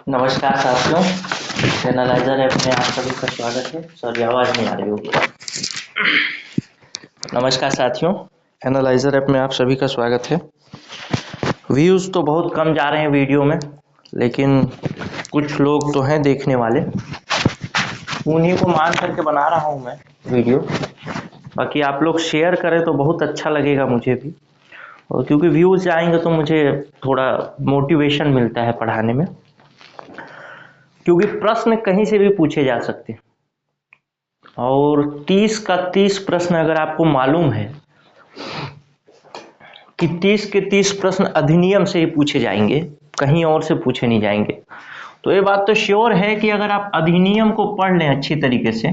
नमस्कार साथियों, analyser app में आप सभी का स्वागत है। सॉरी, आवाज़ नहीं आ रही होगी। नमस्कार साथियों, एनालाइजर ऐप में आप सभी का स्वागत है। व्यूज़ तो बहुत कम जा रहे हैं वीडियो में, लेकिन कुछ लोग तो हैं देखने वाले, उन्हीं को मान करके बना रहा हूं मैं वीडियो। बाकी आप लोग शेयर करें तो बहुत अच्छा लगेगा मुझे भी, और क्योंकि व्यूज़ आएंगे तो मुझे थोड़ा मोटिवेशन मिलता है पढ़ाने में, क्योंकि प्रश्न कहीं से भी पूछे जा सकते हैं। और 30 का 30 प्रश्न अगर आपको मालूम है कि 30 के 30 प्रश्न अधिनियम से ही पूछे जाएंगे, कहीं और से पूछे नहीं जाएंगे, तो ये बात तो श्योर है कि अगर आप अधिनियम को पढ़ लें अच्छी तरीके से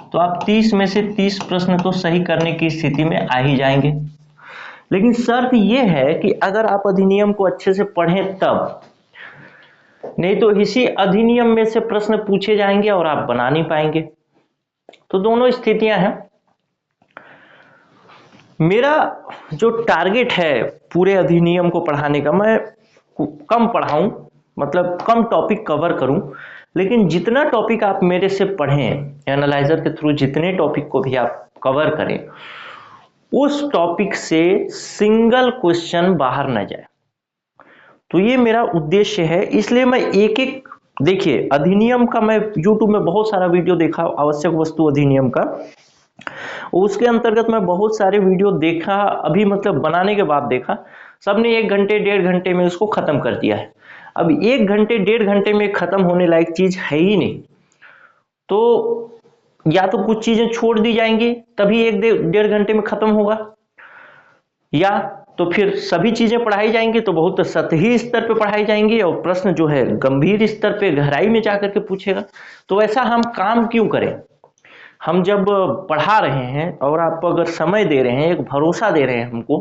तो आप 30 में से 30 प्रश्न तो सही करने की स्थिति में आ ही जाएंगे। लेकिन शर्त यह है कि अगर आप अधिनियम को अच्छे से पढ़ें तब, नहीं तो इसी अधिनियम में से प्रश्न पूछे जाएंगे और आप बना नहीं पाएंगे। तो दोनों स्थितियां हैं। मेरा जो टारगेट है पूरे अधिनियम को पढ़ाने का, मैं कम पढ़ाऊं, मतलब कम टॉपिक कवर करूं, लेकिन जितना टॉपिक आप मेरे से पढ़ें एनालाइजर के थ्रू, जितने टॉपिक को भी आप कवर करें, उस टॉपिक से सिंगल क्वेश्चन बाहर न जाए। तो ये मेरा उद्देश्य है। इसलिए मैं एक एक, देखिए अधिनियम का मैं YouTube में बहुत सारा वीडियो देखा, आवश्यक वस्तु अधिनियम का, उसके अंतर्गत मैं बहुत सारे वीडियो देखा, अभी मतलब बनाने के बाद देखा, सबने 1 घंटे 1.5 घंटे में उसको खत्म कर दिया है। अब 1 घंटे 1.5 घंटे में खत्म होने लायक चीज है ही नहीं। तो या तो कुछ चीजें छोड़ दी जाएंगी तभी 1-1.5 घंटे में खत्म होगा, या तो फिर सभी चीजें पढ़ाई जाएंगी तो बहुत सतही स्तर पे पढ़ाई जाएंगी और प्रश्न जो है गंभीर स्तर पे गहराई में जाकर के पूछेगा। तो ऐसा हम काम क्यों करें? हम जब पढ़ा रहे हैं और आप अगर समय दे रहे हैं, एक भरोसा दे रहे हैं हमको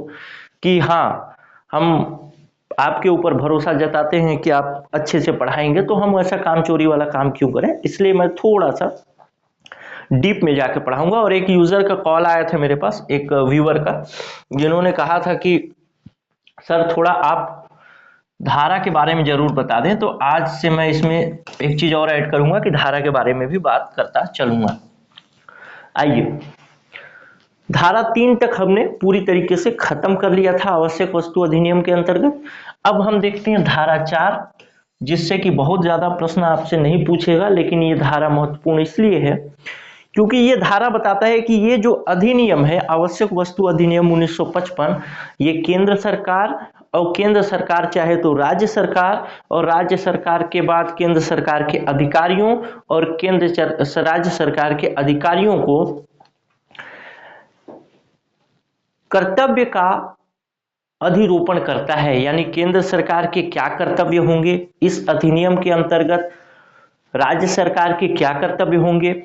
कि हाँ हम आपके ऊपर भरोसा जताते हैं कि आप अच्छे से पढ़ाएंगे, तो हम ऐसा काम चोरी वाला काम क्यों करें। इसलिए मैं थोड़ा सा डीप में जाके पढ़ाऊंगा। और एक यूजर का कॉल आया था मेरे पास, एक व्यूअर का, जिन्होंने कहा था कि सर थोड़ा आप धारा के बारे में जरूर बता दें। तो आज से मैं इसमें एक चीज और ऐड करूंगा कि धारा के बारे में भी बात करता चलूंगा। आइए, धारा 3 तक हमने पूरी तरीके से खत्म कर लिया था आवश्यक वस्तु अधिनियम के अंतर्गत। अब हम देखते हैं धारा 4, जिससे कि बहुत ज्यादा प्रश्न आपसे नहीं पूछेगा, लेकिन ये धारा महत्वपूर्ण इसलिए है क्योंकि ये धारा बताता है कि ये जो अधिनियम है, आवश्यक वस्तु अधिनियम 1955, ये केंद्र सरकार, और केंद्र सरकार चाहे तो राज्य सरकार, और राज्य सरकार के बाद केंद्र सरकार के अधिकारियों और राज्य सरकार के अधिकारियों को कर्तव्य का अधिरोपण करता है। यानी केंद्र सरकार के क्या कर्तव्य होंगे इस अधिनियम के अंतर्गत, राज्य सरकार के क्या कर्तव्य होंगे,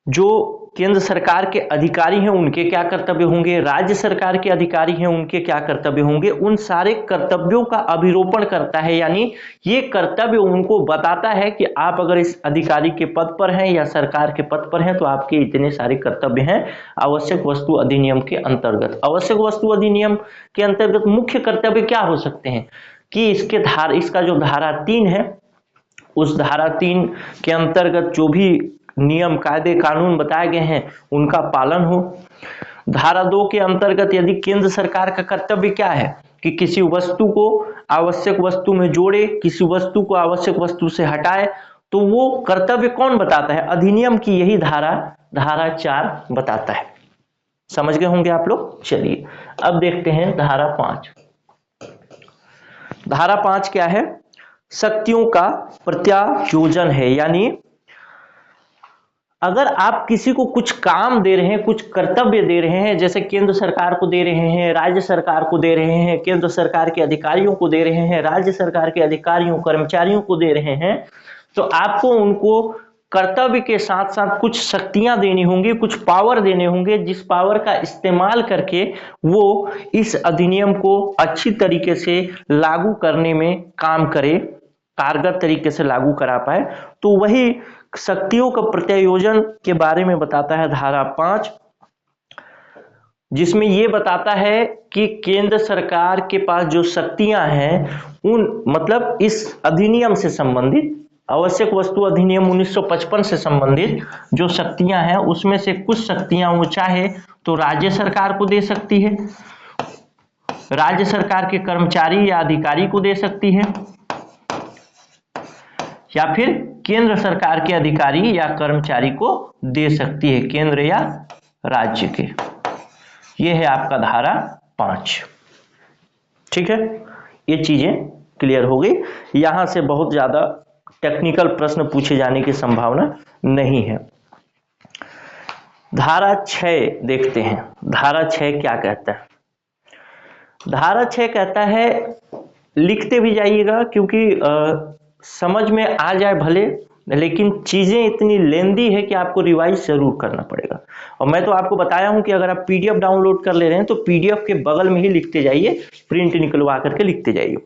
जो केंद्र सरकार के अधिकारी हैं उनके क्या कर्तव्य होंगे, राज्य सरकार के अधिकारी हैं उनके क्या कर्तव्य होंगे, उन सारे कर्तव्यों का अभिरोपण करता है। यानी ये कर्तव्य उनको बताता है कि आप अगर इस अधिकारी के पद पर हैं या सरकार के पद पर हैं तो आपके इतने सारे कर्तव्य हैं आवश्यक वस्तु अधिनियम के अंतर्गत। आवश्यक वस्तु अधिनियम के अंतर्गत मुख्य कर्तव्य क्या हो सकते हैं कि इसका जो धारा 3 है, उस धारा 3 के अंतर्गत जो भी नियम कायदे कानून बताए गए हैं उनका पालन हो। धारा 2 के अंतर्गत यदि केंद्र सरकार का कर्तव्य क्या है कि किसी वस्तु को आवश्यक वस्तु में जोड़े, किसी वस्तु को आवश्यक वस्तु से हटाए, तो वो कर्तव्य कौन बताता है? अधिनियम की यही धारा 4 बताता है। समझ गए होंगे आप लोग। चलिए अब देखते हैं धारा 5। धारा 5 क्या है? शक्तियों का प्रत्यायोजन है। यानी अगर आप किसी को कुछ काम दे रहे हैं, कुछ कर्तव्य दे रहे हैं, जैसे केंद्र सरकार को दे रहे हैं, राज्य सरकार को दे रहे हैं, केंद्र सरकार के अधिकारियों को दे रहे हैं, राज्य सरकार के अधिकारियों कर्मचारियों को दे रहे हैं, तो आपको उनको कर्तव्य के साथ साथ कुछ शक्तियां देनी होंगी, कुछ पावर देने होंगे, जिस पावर का इस्तेमाल करके वो इस अधिनियम को अच्छी तरीके से लागू करने में काम करे, कारगर तरीके से लागू करा पाए। तो वही शक्तियों का प्रत्यायोजन के बारे में बताता है धारा 5। जिसमें ये बताता है कि केंद्र सरकार के पास जो शक्तियां हैं उन मतलब इस अधिनियम से संबंधित, आवश्यक वस्तु अधिनियम 1955 से संबंधित जो शक्तियां हैं उसमें से कुछ शक्तियां वो चाहे तो राज्य सरकार को दे सकती है, राज्य सरकार के कर्मचारी या अधिकारी को दे सकती है, या फिर केंद्र सरकार के अधिकारी या कर्मचारी को दे सकती है, केंद्र या राज्य के। ये है आपका धारा 5। ठीक है, ये चीजें क्लियर हो गई। यहां से बहुत ज्यादा टेक्निकल प्रश्न पूछे जाने की संभावना नहीं है। धारा 6 देखते हैं। धारा 6 क्या कहता है? धारा 6 कहता है, लिखते भी जाइएगा क्योंकि समझ में आ जाए भले, लेकिन चीजें इतनी लेंदी है कि आपको रिवाइज जरूर करना पड़ेगा। और मैं तो आपको बताया हूं कि अगर आप पीडीएफ डाउनलोड कर ले रहे हैं तो पीडीएफ के बगल में ही लिखते जाइए, प्रिंट निकलवा करके लिखते जाइए।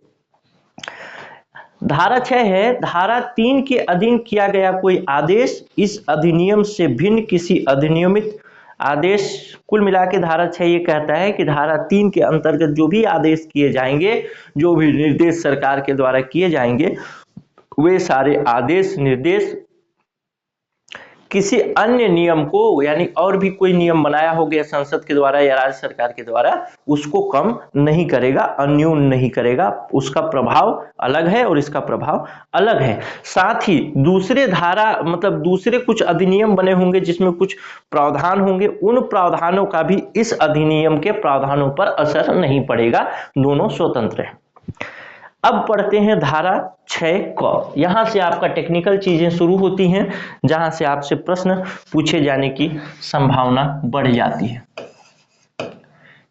धारा 6 है, धारा 3 के अधीन किया गया कोई आदेश इस अधिनियम से भिन्न किसी अधिनियमित आदेश, कुल मिला के धारा 6 ये कहता है कि धारा 3 के अंतर्गत जो भी आदेश किए जाएंगे, जो भी निर्देश सरकार के द्वारा किए जाएंगे, वे सारे आदेश निर्देश किसी अन्य नियम को, यानी और भी कोई नियम बनाया हो गया संसद के द्वारा या राज्य सरकार के द्वारा, उसको कम नहीं करेगा, अन्यून नहीं करेगा। उसका प्रभाव अलग है और इसका प्रभाव अलग है। साथ ही दूसरे धारा मतलब दूसरे कुछ अधिनियम बने होंगे जिसमें कुछ प्रावधान होंगे, उन प्रावधानों का भी इस अधिनियम के प्रावधानों पर असर नहीं पड़ेगा, दोनों स्वतंत्र हैं। अब पढ़ते हैं धारा 6 क। यहां से आपका टेक्निकल चीजें शुरू होती हैं, जहां से आपसे प्रश्न पूछे जाने की संभावना बढ़ जाती है।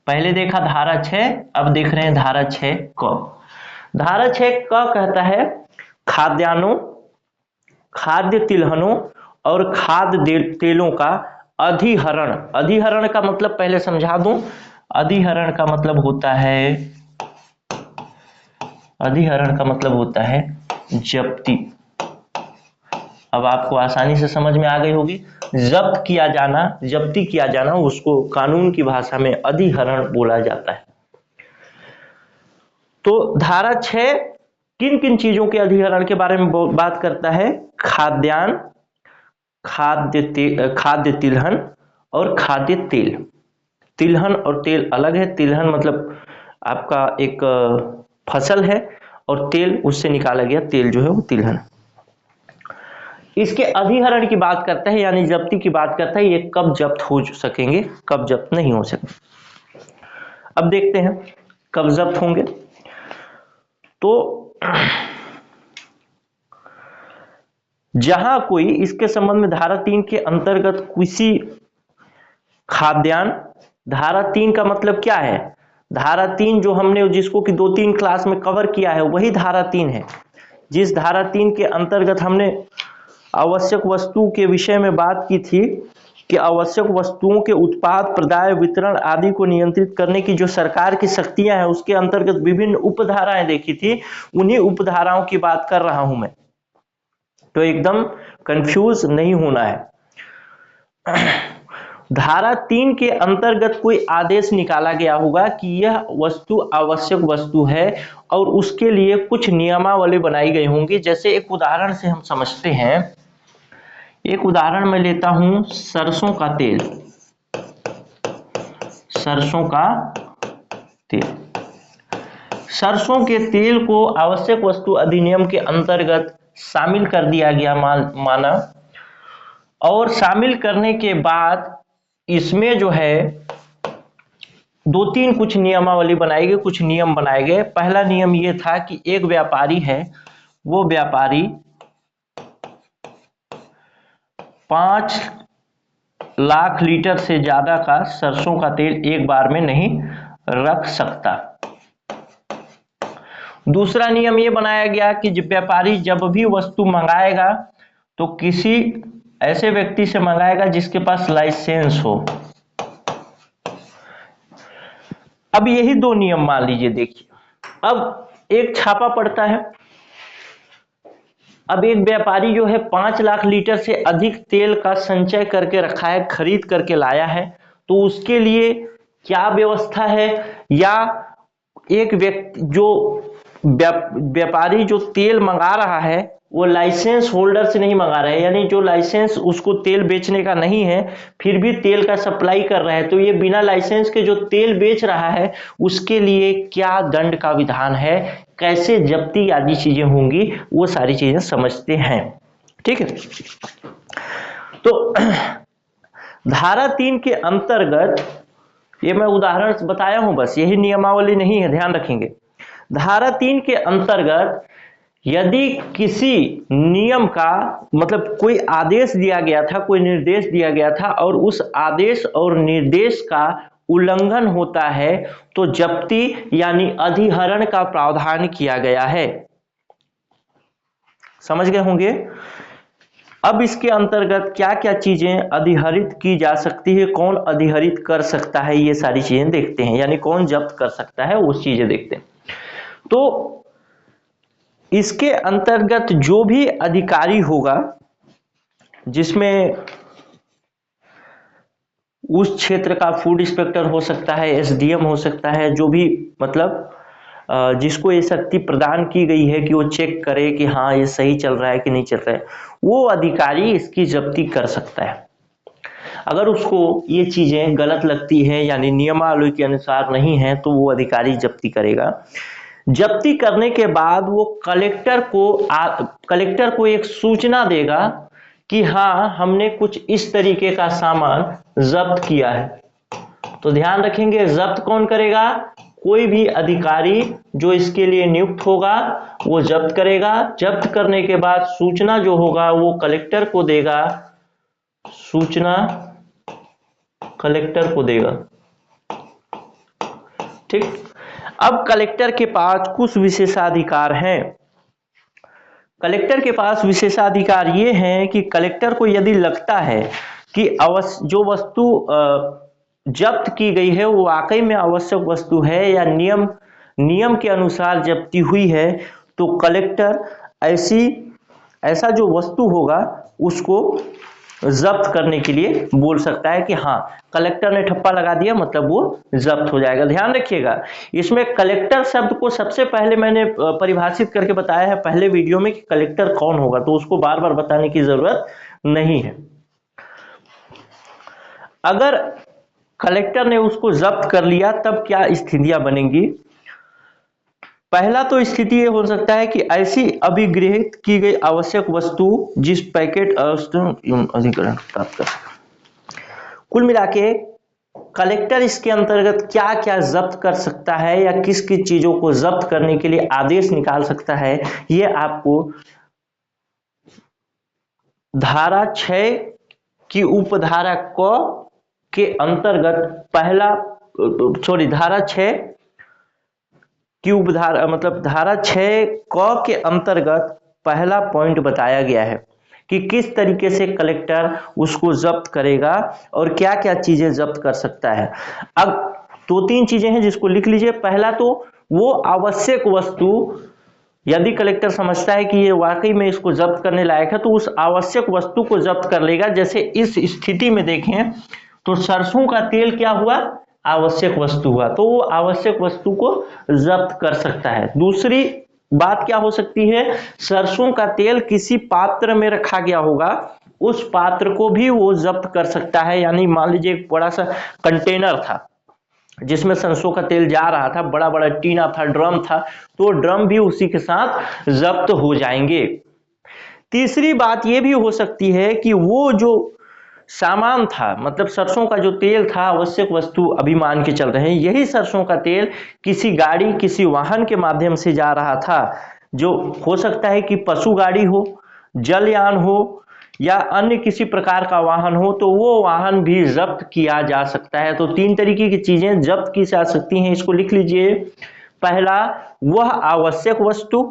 पहले देखा धारा 6, अब देख रहे हैं धारा 6 क। धारा 6 क कहता है, खाद्यान्नों, खाद्य तिलहनों और खाद्य तेलों का अधिहरण। अधिहरण का मतलब पहले समझा दूं, अधिहरण का मतलब होता है, अधिहरण का मतलब होता है जब्ती। अब आपको आसानी से समझ में आ गई होगी। जब्त किया जाना, जब्ती किया जाना, उसको कानून की भाषा में अधिहरण बोला जाता है। तो धारा 6 किन किन चीजों के अधिहरण के बारे में बात करता है? खाद्यान्न, खाद्य तिलहन और खाद्य तेल। तिलहन और तेल अलग है। तिलहन मतलब आपका एक फसल है और तेल उससे निकाला गया तेल जो है वो तिलहन। इसके अधिहरण की बात करता है, यानी जब्ती की बात करता है, ये कब जब्त हो सकेंगे, कब जब्त नहीं हो सकेंगे। अब देखते हैं कब जब्त होंगे। तो जहां कोई, इसके संबंध में धारा 3 के अंतर्गत किसी खाद्यान्न, धारा 3 का मतलब क्या है? धारा 3 जो हमने जिसको कि 2-3 क्लास में कवर किया है वही धारा 3 है। जिस धारा 3 के अंतर्गत हमने आवश्यक वस्तु के विषय में बात की थी कि आवश्यक वस्तुओं के उत्पाद, प्रदाय, वितरण आदि को नियंत्रित करने की जो सरकार की शक्तियां हैं, उसके अंतर्गत विभिन्न उपधाराएं देखी थी, उन्हीं उपधाराओं की बात कर रहा हूं मैं। तो एकदम कंफ्यूज नहीं होना है। धारा 3 के अंतर्गत कोई आदेश निकाला गया होगा कि यह वस्तु आवश्यक वस्तु है और उसके लिए कुछ नियमावली बनाई गई होंगी। जैसे एक उदाहरण से हम समझते हैं, एक उदाहरण मैं लेता हूं, सरसों का तेल। सरसों का तेल, सरसों के तेल को आवश्यक वस्तु अधिनियम के अंतर्गत शामिल कर दिया गया माना, और शामिल करने के बाद इसमें जो है 2-3 कुछ नियमावली बनाई गई, कुछ नियम बनाए गए। पहला नियम यह था कि एक व्यापारी है, वो व्यापारी 5 लाख लीटर से ज्यादा का सरसों का तेल एक बार में नहीं रख सकता। दूसरा नियम यह बनाया गया कि व्यापारी जब भी वस्तु मंगाएगा तो किसी ऐसे व्यक्ति से मंगाएगा जिसके पास लाइसेंस हो। अब यही 2 नियम मान लीजिए। देखिए, अब एक छापा पड़ता है। अब एक व्यापारी जो है 5 लाख लीटर से अधिक तेल का संचय करके रखा है, खरीद करके लाया है, तो उसके लिए क्या व्यवस्था है, या एक व्यक्ति जो व्यापारी जो तेल मंगा रहा है वो लाइसेंस होल्डर से नहीं मंगा रहा है, यानी जो लाइसेंस उसको तेल बेचने का नहीं है फिर भी तेल का सप्लाई कर रहा है, तो ये बिना लाइसेंस के जो तेल बेच रहा है उसके लिए क्या दंड का विधान है, कैसे जब्ती आदि चीजें होंगी, वो सारी चीजें समझते हैं। ठीक है, तो धारा 3 के अंतर्गत, ये मैं उदाहरण बताया हूं बस, यही नियमावली नहीं है, ध्यान रखेंगे। धारा 3 के अंतर्गत यदि किसी नियम का मतलब कोई आदेश दिया गया था, कोई निर्देश दिया गया था और उस आदेश और निर्देश का उल्लंघन होता है तो जब्ती यानी अधिहरण का प्रावधान किया गया है। समझ गए होंगे। अब इसके अंतर्गत क्या क्या चीजें अधिहरित की जा सकती है, कौन अधिहरित कर सकता है, ये सारी चीजें देखते हैं, यानी कौन जब्त कर सकता है वो चीजें देखते हैं। तो इसके अंतर्गत जो भी अधिकारी होगा, जिसमें उस क्षेत्र का फूड इंस्पेक्टर हो सकता है, एसडीएम हो सकता है, जो भी मतलब जिसको ये शक्ति प्रदान की गई है कि वो चेक करे कि हाँ ये सही चल रहा है कि नहीं चल रहा है, वो अधिकारी इसकी जब्ती कर सकता है। अगर उसको ये चीजें गलत लगती हैं यानी नियमावली के अनुसार नहीं है तो वो अधिकारी जब्ती करेगा। जब्ती करने के बाद वो कलेक्टर को एक सूचना देगा कि हाँ हमने कुछ इस तरीके का सामान जब्त किया है। तो ध्यान रखेंगे, जब्त कौन करेगा, कोई भी अधिकारी जो इसके लिए नियुक्त होगा वो जब्त करेगा। जब्त करने के बाद सूचना जो होगा वो कलेक्टर को देगा, सूचना कलेक्टर को देगा। ठीक, अब कलेक्टर के पास कुछ विशेषाधिकार हैं। कलेक्टर के पास विशेषाधिकार ये हैं कि कलेक्टर को यदि लगता है कि जो वस्तु जब्त की गई है वो वाकई में आवश्यक वस्तु है या नियम के अनुसार जब्ती हुई है, तो कलेक्टर ऐसा जो वस्तु होगा उसको जब्त करने के लिए बोल सकता है कि हाँ कलेक्टर ने ठप्पा लगा दिया मतलब वो जब्त हो जाएगा। ध्यान रखिएगा, इसमें कलेक्टर शब्द को सबसे पहले मैंने परिभाषित करके बताया है पहले वीडियो में कि कलेक्टर कौन होगा, तो उसको बार बार बताने की जरूरत नहीं है। अगर कलेक्टर ने उसको जब्त कर लिया तब क्या स्थितियां बनेंगी। पहला तो स्थिति ये हो सकता है कि ऐसी अभिगृहित की गई आवश्यक वस्तु जिस पैकेट अधिग्रहण प्राप्त कर सके। कुल मिला के कलेक्टर इसके अंतर्गत क्या क्या जब्त कर सकता है या किस किस चीजों को जब्त करने के लिए आदेश निकाल सकता है, ये आपको धारा 6 की उपधारा क के अंतर्गत धारा 6 की उपधारा मतलब धारा 6 क के अंतर्गत पहला पॉइंट बताया गया है कि किस तरीके से कलेक्टर उसको जब्त करेगा और क्या क्या चीजें जब्त कर सकता है। अब 2-3 चीजें हैं जिसको लिख लीजिए। पहला तो वो आवश्यक वस्तु, यदि कलेक्टर समझता है कि ये वाकई में इसको जब्त करने लायक है तो उस आवश्यक वस्तु को जब्त कर लेगा। जैसे इस स्थिति में देखें तो सरसों का तेल क्या हुआ, आवश्यक वस्तु हुआ, तो वो आवश्यक वस्तु को जब्त कर सकता है। दूसरी बात क्या हो सकती है, सरसों का तेल किसी पात्र में रखा गया होगा, उस पात्र को भी वो जब्त कर सकता है। यानी मान लीजिए एक बड़ा सा कंटेनर था जिसमें सरसों का तेल जा रहा था, बड़ा बड़ा टीना था, ड्रम था, तो ड्रम भी उसी के साथ जब्त हो जाएंगे। तीसरी बात यह भी हो सकती है कि वो जो सामान था मतलब सरसों का जो तेल था, आवश्यक वस्तु अभी मान के चल रहे हैं, यही सरसों का तेल किसी गाड़ी किसी वाहन के माध्यम से जा रहा था, जो हो सकता है कि पशु गाड़ी हो, जलयान हो या अन्य किसी प्रकार का वाहन हो, तो वो वाहन भी जब्त किया जा सकता है। तो 3 तरीके की चीजें जब्त की जा सकती हैं, इसको लिख लीजिए। पहला, वह आवश्यक वस्तु।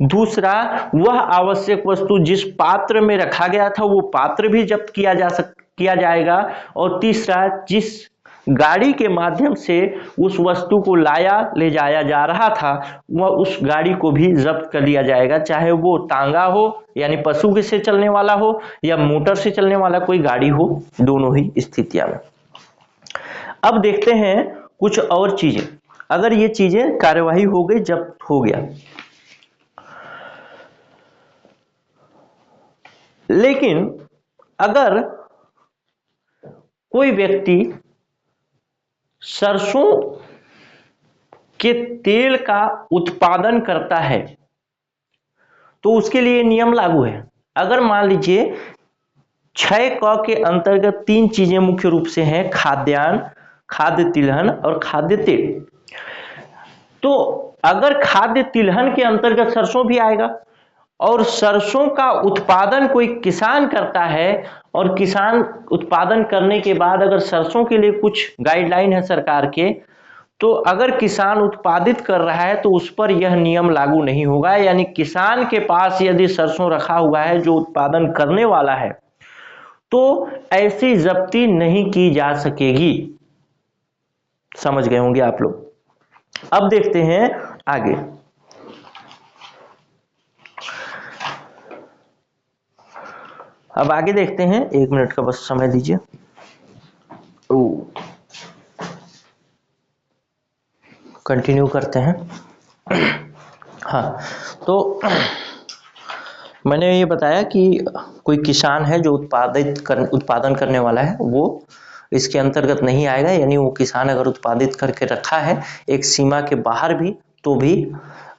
दूसरा, वह आवश्यक वस्तु जिस पात्र में रखा गया था वो पात्र भी जब्त किया जाएगा। और तीसरा, जिस गाड़ी के माध्यम से उस वस्तु को ले जाया जा रहा था वह उस गाड़ी को भी जब्त कर लिया जाएगा, चाहे वो तांगा हो यानी पशु से चलने वाला हो या मोटर से चलने वाला कोई गाड़ी हो, दोनों ही स्थितियां में। अब देखते हैं कुछ और चीजें, अगर ये चीजें कार्यवाही हो गई, जब्त हो गया, लेकिन अगर कोई व्यक्ति सरसों के तेल का उत्पादन करता है तो उसके लिए नियम लागू है। अगर मान लीजिए 6 क के अंतर्गत 3 चीजें मुख्य रूप से हैं, खाद्यान्न, खाद्य तिलहन और खाद्य तेल। तो अगर खाद्य तिलहन के अंतर्गत सरसों भी आएगा, और सरसों का उत्पादन कोई किसान करता है, और किसान उत्पादन करने के बाद अगर सरसों के लिए कुछ गाइडलाइन है सरकार के, तो अगर किसान उत्पादित कर रहा है तो उस पर यह नियम लागू नहीं होगा। यानी किसान के पास यदि सरसों रखा हुआ है जो उत्पादन करने वाला है, तो ऐसी जब्ती नहीं की जा सकेगी। समझ गए होंगे आप लोग। अब देखते हैं आगे। अब आगे देखते हैं, 1 मिनट का बस समय दीजिए। कंटिन्यू करते हैं। हाँ, तो मैंने ये बताया कि कोई किसान है जो उत्पादन करने वाला है, वो इसके अंतर्गत नहीं आएगा। यानी वो किसान अगर उत्पादित करके रखा है एक सीमा के बाहर भी, तो भी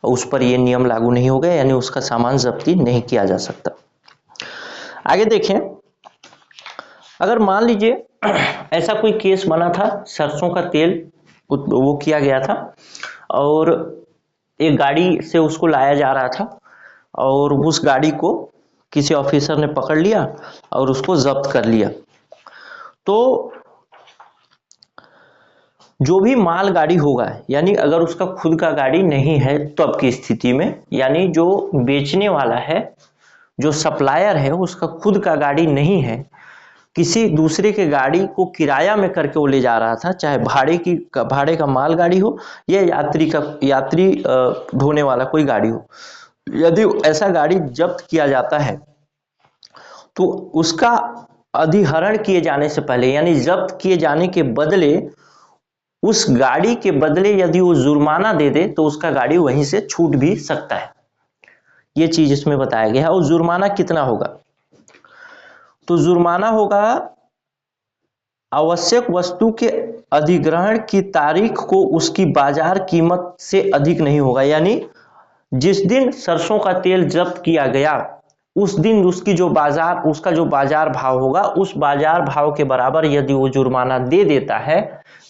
उस पर ये नियम लागू नहीं होगा, यानी उसका सामान जब्ती नहीं किया जा सकता। आगे देखें, अगर मान लीजिए ऐसा कोई केस बना था, सरसों का तेल वो किया गया था और एक गाड़ी से उसको लाया जा रहा था, और उस गाड़ी को किसी ऑफिसर ने पकड़ लिया और उसको जब्त कर लिया। तो जो भी माल गाड़ी होगा, यानी अगर उसका खुद का गाड़ी नहीं है तब की स्थिति में, यानी जो बेचने वाला है, जो सप्लायर है, उसका खुद का गाड़ी नहीं है, किसी दूसरे के गाड़ी को किराया में करके वो ले जा रहा था, चाहे भाड़े का माल गाड़ी हो या यात्री ढोने वाला कोई गाड़ी हो। यदि ऐसा गाड़ी जब्त किया जाता है तो उसका अधिहरण किए जाने से पहले, यानी जब्त किए जाने के बदले, उस गाड़ी के बदले यदि वो जुर्माना दे दे तो उसका गाड़ी वहीं से छूट भी सकता है। ये चीज इसमें बताया गया है। और जुर्माना कितना होगा? तो जुर्माना होगा आवश्यक वस्तु के अधिग्रहण की तारीख को उसकी बाजार कीमत से अधिक नहीं होगा। यानी जिस दिन सरसों का तेल जब्त किया गया उस दिन उसका जो बाजार भाव होगा, उस बाजार भाव के बराबर यदि वो जुर्माना दे देता है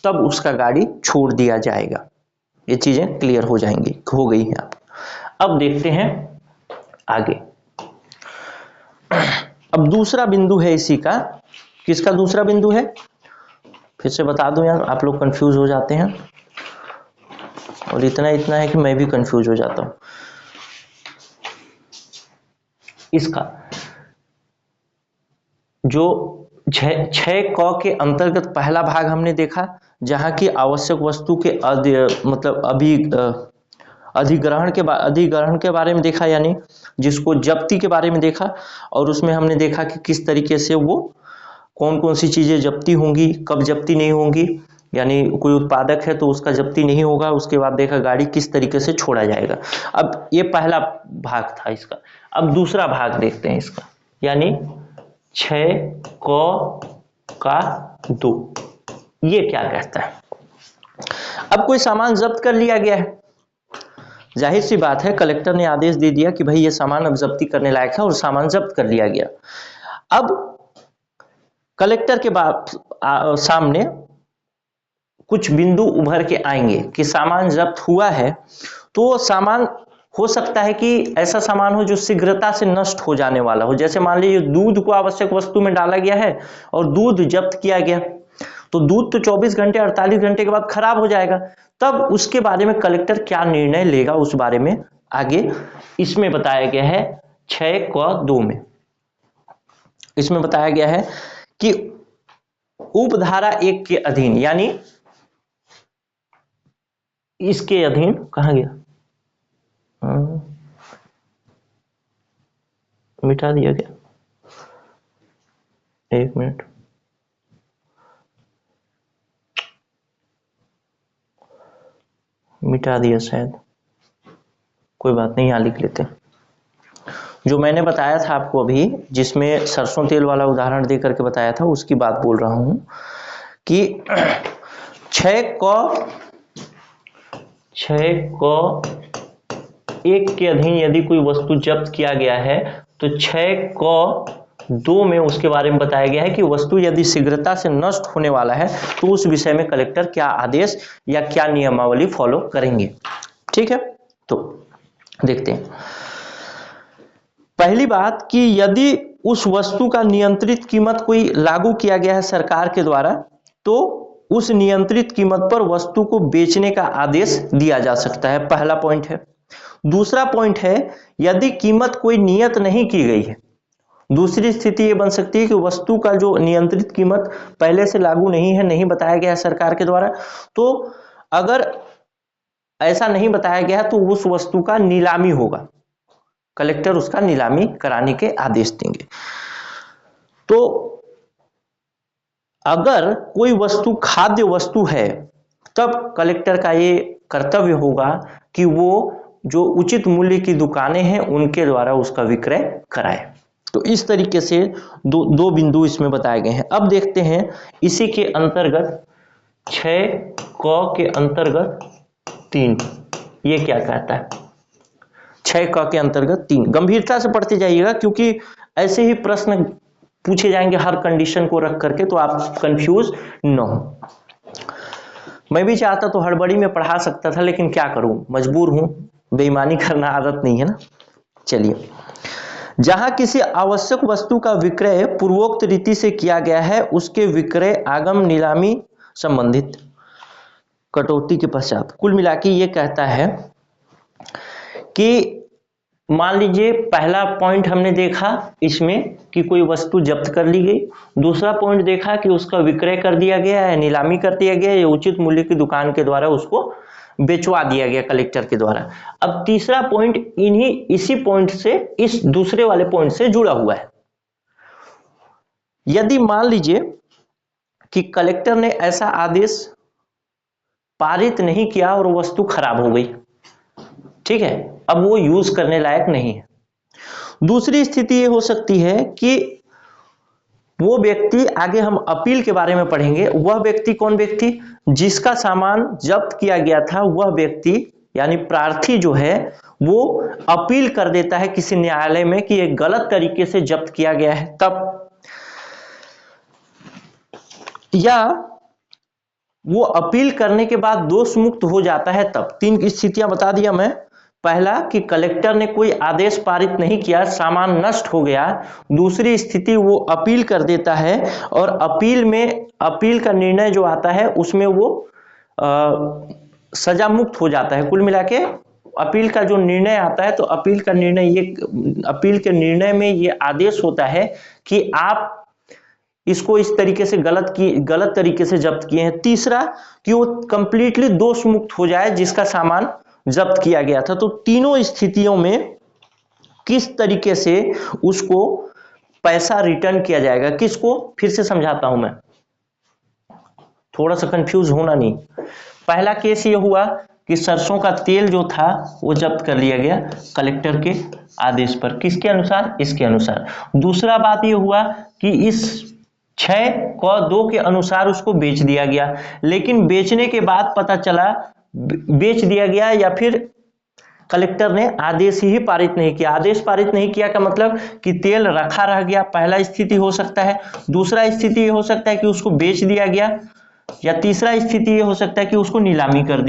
तब उसका गाड़ी छोड़ दिया जाएगा। ये चीजें क्लियर हो गई हैं आप। अब देखते हैं आगे। अब दूसरा बिंदु है इसी का। किसका दूसरा बिंदु है? फिर से बता दूं यार, आप लोग कंफ्यूज हो जाते हैं, और इतना है कि मैं भी कंफ्यूज हो जाता हूं। इसका जो 6 क के अंतर्गत पहला भाग हमने देखा, जहां की आवश्यक वस्तु के अधिग्रहण के बारे में देखा, यानी जिसको जब्ती के बारे में देखा। और उसमें हमने देखा कि किस तरीके से वो कौन कौन सी चीजें जब्ती होंगी, कब जब्ती नहीं होंगी। यानी कोई उत्पादक है तो उसका जब्ती नहीं होगा। उसके बाद देखा गाड़ी किस तरीके से छोड़ा जाएगा। अब ये पहला भाग था इसका। अब दूसरा भाग देखते हैं इसका, यानी 6 क 2 ये क्या कहता है? अब कोई सामान जब्त कर लिया गया है, जाहिर सी बात है कलेक्टर ने आदेश दे दिया कि भाई ये सामान अब जब्ती करने लायक है, और सामान जब्त कर लिया गया। अब कलेक्टर के सामने कुछ बिंदु उभर के आएंगे कि सामान जब्त हुआ है, तो सामान हो सकता है कि ऐसा सामान हो जो शीघ्रता से नष्ट हो जाने वाला हो। जैसे मान लीजिए दूध को आवश्यक वस्तु में डाला गया है और दूध जब्त किया गया, तो दूध तो 24 घंटे 48 घंटे के बाद खराब हो जाएगा। तब उसके बारे में कलेक्टर क्या निर्णय लेगा, उस बारे में आगे इसमें बताया गया है 6 क 2 में। इसमें बताया गया है कि उपधारा 1 के अधीन, यानी इसके अधीन, कहां गया, मिटा दिया गया, 1 मिनट। मिटा दिया शायद, कोई बात नहीं, यहाँ लिख लेते हैं। जो मैंने बताया था आपको अभी, जिसमें सरसों तेल वाला उदाहरण दे करके बताया था, उसकी बात बोल रहा हूं कि 6 के अधीन यदि कोई वस्तु जब्त किया गया है तो 6 में उसके बारे में बताया गया है कि वस्तु यदि शीघ्रता से नष्ट होने वाला है तो उस विषय में कलेक्टर क्या आदेश या क्या नियमावली फॉलो करेंगे। ठीक है, तो देखते हैं। पहली बात कि यदि उस वस्तु का नियंत्रित कीमत कोई लागू किया गया है सरकार के द्वारा, तो उस नियंत्रित कीमत पर वस्तु को बेचने का आदेश दिया जा सकता है, पहला पॉइंट है। दूसरा पॉइंट है, यदि कीमत कोई नियत नहीं की गई है, दूसरी स्थिति ये बन सकती है कि वस्तु का जो नियंत्रित कीमत पहले से लागू नहीं है, नहीं बताया गया है सरकार के द्वारा, तो अगर ऐसा नहीं बताया गया तो उस वस्तु का नीलामी होगा, कलेक्टर उसका नीलामी कराने के आदेश देंगे। तो अगर कोई वस्तु खाद्य वस्तु है तब कलेक्टर का ये कर्तव्य होगा कि वो जो उचित मूल्य की दुकानें हैं उनके द्वारा उसका विक्रय कराए। तो इस तरीके से दो बिंदु इसमें बताए गए हैं। अब देखते हैं इसी के अंतर्गत 6 के अंतर्गत 3 ये क्या कहता है। 6 के अंतर्गत 3 गंभीरता से पढ़ते जाइएगा, क्योंकि ऐसे ही प्रश्न पूछे जाएंगे हर कंडीशन को रख करके, तो आप कंफ्यूज न हो। मैं भी चाहता तो हड़बड़ी में पढ़ा सकता था, लेकिन क्या करूं, मजबूर हूं, बेईमानी करना आदत नहीं है ना। चलिए, जहां किसी आवश्यक वस्तु का विक्रय पूर्वोक्त रीति से किया गया है, उसके विक्रय आगम नीलामी संबंधित कटौती के पश्चात। कुल मिलाकर ये कहता है कि मान लीजिए पहला पॉइंट हमने देखा इसमें कि कोई वस्तु जब्त कर ली गई, दूसरा पॉइंट देखा कि उसका विक्रय कर दिया गया है, नीलामी कर दिया गया है, या उचित मूल्य की दुकान के द्वारा उसको बेचवा दिया गया कलेक्टर के द्वारा। अब तीसरा पॉइंट इसी पॉइंट से, इस दूसरे वाले पॉइंट से जुड़ा हुआ है। यदि मान लीजिए कि कलेक्टर ने ऐसा आदेश पारित नहीं किया और वस्तु खराब हो गई, ठीक है, अब वो यूज करने लायक नहीं है। दूसरी स्थिति ये हो सकती है कि वो व्यक्ति, आगे हम अपील के बारे में पढ़ेंगे, वह व्यक्ति कौन व्यक्ति, जिसका सामान जब्त किया गया था, वह व्यक्ति यानी प्रार्थी जो है वो अपील कर देता है किसी न्यायालय में कि ये गलत तरीके से जब्त किया गया है, तब, या वो अपील करने के बाद दोष मुक्त हो जाता है तब। 3 स्थितियां बता दिया मैं। पहला कि कलेक्टर ने कोई आदेश पारित नहीं किया, सामान नष्ट हो गया। दूसरी स्थिति वो अपील कर देता है और अपील का निर्णय जो आता है उसमें वो सजा मुक्त हो जाता है। कुल मिला के अपील का जो निर्णय आता है, तो अपील के निर्णय में ये आदेश होता है कि आप इसको इस तरीके से गलत तरीके से जब्त किए हैं। तीसरा कि वो कंप्लीटली दोष मुक्त हो जाए जिसका सामान जब्त किया गया था। तो तीनों स्थितियों में किस तरीके से उसको पैसा रिटर्न किया जाएगा, किसको, फिर से समझाता हूं मैं, थोड़ा सा कंफ्यूज होना नहीं। पहला केस ये हुआ कि सरसों का तेल जो था वो जब्त कर लिया गया कलेक्टर के आदेश पर, किसके अनुसार, इसके अनुसार। दूसरा बात ये हुआ कि इस 6(2) के अनुसार उसको बेच दिया गया, लेकिन बेचने के बाद पता चला बेच दिया गया या फिर कलेक्टर ने आदेश ही पारित नहीं किया। आदेश पारित नहीं किया का मतलब कि तेल रखा रह गया, पहला स्थिति हो सकता है। दूसरा स्थिति ये हो सकता है कि उसको बेच दिया गया, या तीसरा स्थिति ये हो सकता है कि उसको नीलामी कर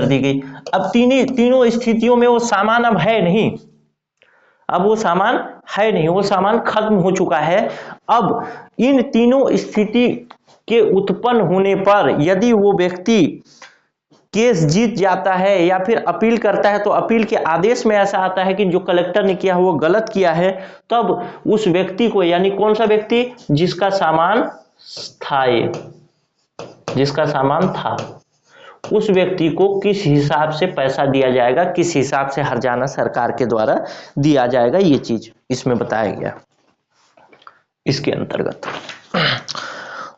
दी गई। अब तीनों स्थितियों में वो सामान अब है नहीं, वो सामान खत्म हो चुका है। अब इन तीनों स्थिति के उत्पन्न होने पर यदि वो व्यक्ति केस जीत जाता है या फिर अपील करता है, तो अपील के आदेश में ऐसा आता है कि जो कलेक्टर ने किया वो गलत किया है, तब उस व्यक्ति को, यानी कौन सा व्यक्ति, जिसका सामान था, उस व्यक्ति को किस हिसाब से पैसा दिया जाएगा, किस हिसाब से हर्जाना सरकार के द्वारा दिया जाएगा, ये चीज इसमें बताया गया इसके अंतर्गत।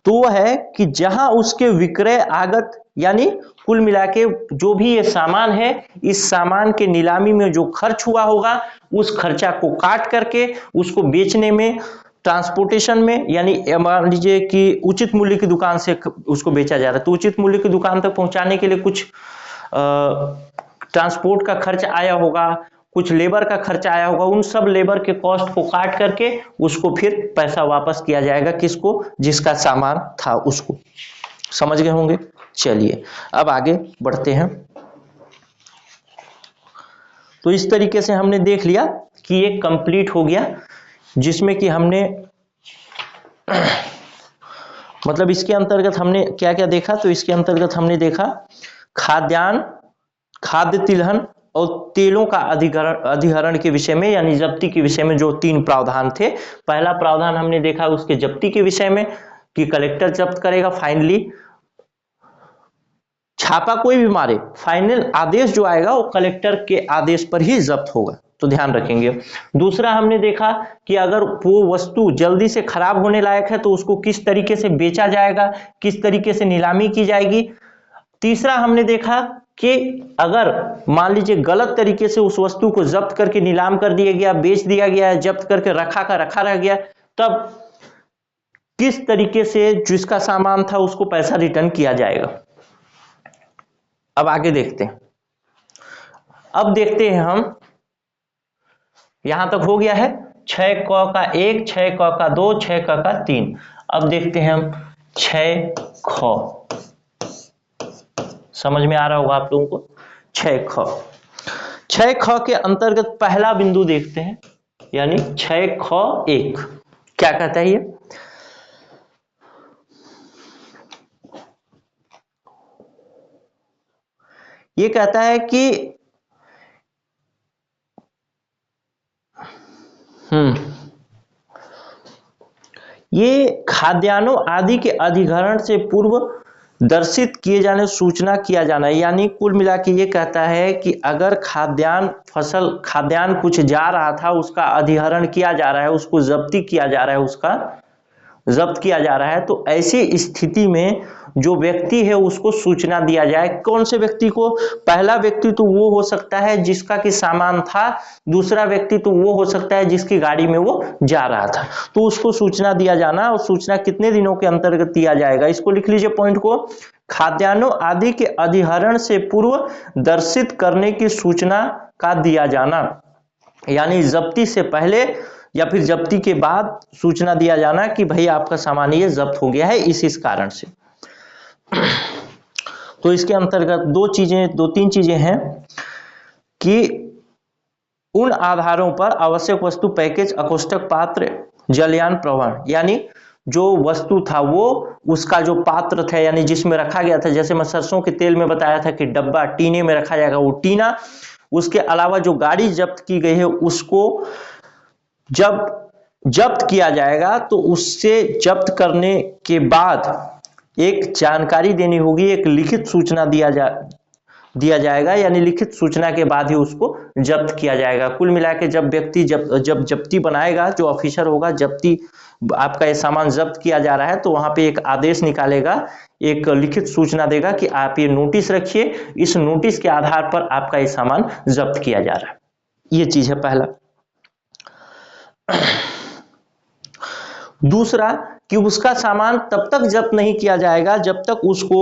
तो वह है कि जहां उसके विक्रय आगत यानी कुल मिला के जो भी ये सामान है, इस सामान के नीलामी में जो खर्च हुआ होगा उस खर्चा को काट करके उसको बेचने में, ट्रांसपोर्टेशन में, यानी मान लीजिए कि उचित मूल्य की दुकान से उसको बेचा जा रहा है तो उचित मूल्य की दुकान तक पहुंचाने के लिए कुछ ट्रांसपोर्ट का खर्च आया होगा, कुछ लेबर का खर्च आया होगा, उन सब लेबर के कॉस्ट को काट करके उसको फिर पैसा वापस किया जाएगा, किसको, जिसका सामान था उसको। समझ गए होंगे। चलिए अब आगे बढ़ते हैं। तो इस तरीके से हमने देख लिया कि ये कंप्लीट हो गया, जिसमें कि हमने मतलब इसके अंतर्गत हमने क्या क्या देखा, तो इसके अंतर्गत हमने देखा खाद्यान्न, खाद्य तिलहन और तेलों का अधिहरण के विषय में, यानी जब्ती के विषय में जो 3 प्रावधान थे। पहला प्रावधान हमने देखा उसके जब्ती के विषय में कि कलेक्टर जब्त करेगा, फाइनली छापा कोई भी मारे, फाइनल आदेश जो आएगा वो कलेक्टर के आदेश पर ही जब्त होगा, तो ध्यान रखेंगे। दूसरा हमने देखा कि अगर वो वस्तु जल्दी से खराब होने लायक है तो उसको किस तरीके से बेचा जाएगा, किस तरीके से नीलामी की जाएगी। तीसरा हमने देखा कि अगर मान लीजिए गलत तरीके से उस वस्तु को जब्त करके नीलाम कर दिया गया, बेच दिया गया है, जब्त करके रखा रह गया, तब किस तरीके से जिसका सामान था उसको पैसा रिटर्न किया जाएगा। अब आगे देखते हैं। अब देखते हैं हम, यहां तक हो गया है 6 क का 1, 6 क का 2, 6 क का 3। अब देखते हैं हम 6 ख। समझ में आ रहा होगा आप लोगों को। 6 ख, 6 ख के अंतर्गत पहला बिंदु देखते हैं, यानी 6 ख 1 क्या कहता है ये कहता है कि ये खाद्यान्नों आदि के अधिग्रहण से पूर्व दर्शित किए जाने सूचना किया जाना, यानी कुल मिला के ये कहता है कि अगर खाद्यान्न कुछ जा रहा था, उसका अधिग्रहण किया जा रहा है, उसको जब्ती किया जा रहा है, उसका जब्त किया जा रहा है, तो ऐसी स्थिति में जो व्यक्ति है उसको सूचना दिया जाए। कौन से व्यक्ति को? पहला व्यक्ति तो वो हो सकता है जिसका कि सामान था, दूसरा व्यक्ति तो वो हो सकता है जिसकी गाड़ी में वो जा रहा था, तो उसको सूचना दिया जाना। और सूचना कितने दिनों के अंतर्गत दिया जाएगा, इसको लिख लीजिए पॉइंट को। खाद्यान्नों आदि के अधिहरण से पूर्व दर्शित करने की सूचना का दिया जाना, यानी जब्ती से पहले या फिर जब्ती के बाद सूचना दिया जाना कि भाई आपका सामान ये जब्त हो गया है इस कारण से। तो इसके अंतर्गत दो तीन चीजें हैं कि उन आधारों पर आवश्यक वस्तु, पैकेज, अकोष्ठक, पात्र, जलयान, प्रवहन, यानी जो वस्तु था वो उसका जो पात्र था यानी जिसमें रखा गया था, जैसे मैं सरसों के तेल में बताया था कि डब्बा टीने में रखा जाएगा, वो टीना। उसके अलावा जो गाड़ी जब्त की गई है उसको जब जब्त किया जाएगा तो उससे जब्त करने के बाद एक जानकारी देनी होगी, एक लिखित सूचना दिया जाएगा, यानी लिखित सूचना के बाद ही उसको जब्त किया जाएगा। कुल मिला के जब व्यक्ति जब जब्ती बनाएगा, जो ऑफिसर होगा, जब्ती आपका ये सामान जब्त किया जा रहा है तो वहां पे एक आदेश निकालेगा, एक लिखित सूचना देगा कि आप ये नोटिस रखिए, इस नोटिस के आधार पर आपका ये सामान जब्त किया जा रहा है। ये चीज है पहला। दूसरा कि उसका सामान तब तक जब्त नहीं किया जाएगा जब तक उसको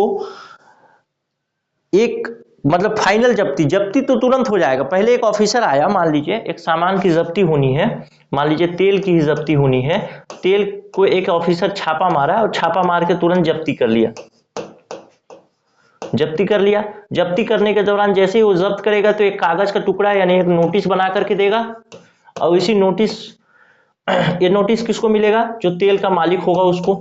एक मतलब फाइनल जब्ती तो तुरंत हो जाएगा। पहले एक ऑफिसर आया, मान लीजिए एक सामान की जब्ती होनी है, मान लीजिए तेल की ही जब्ती होनी है, तेल को एक ऑफिसर छापा मारा और छापा मार के तुरंत जब्ती कर लिया। जब्ती करने के दौरान जैसे ही वो जब्त करेगा तो एक कागज का टुकड़ा यानी एक नोटिस बना करके देगा, और इसी ये नोटिस किसको मिलेगा? जो तेल का मालिक होगा उसको।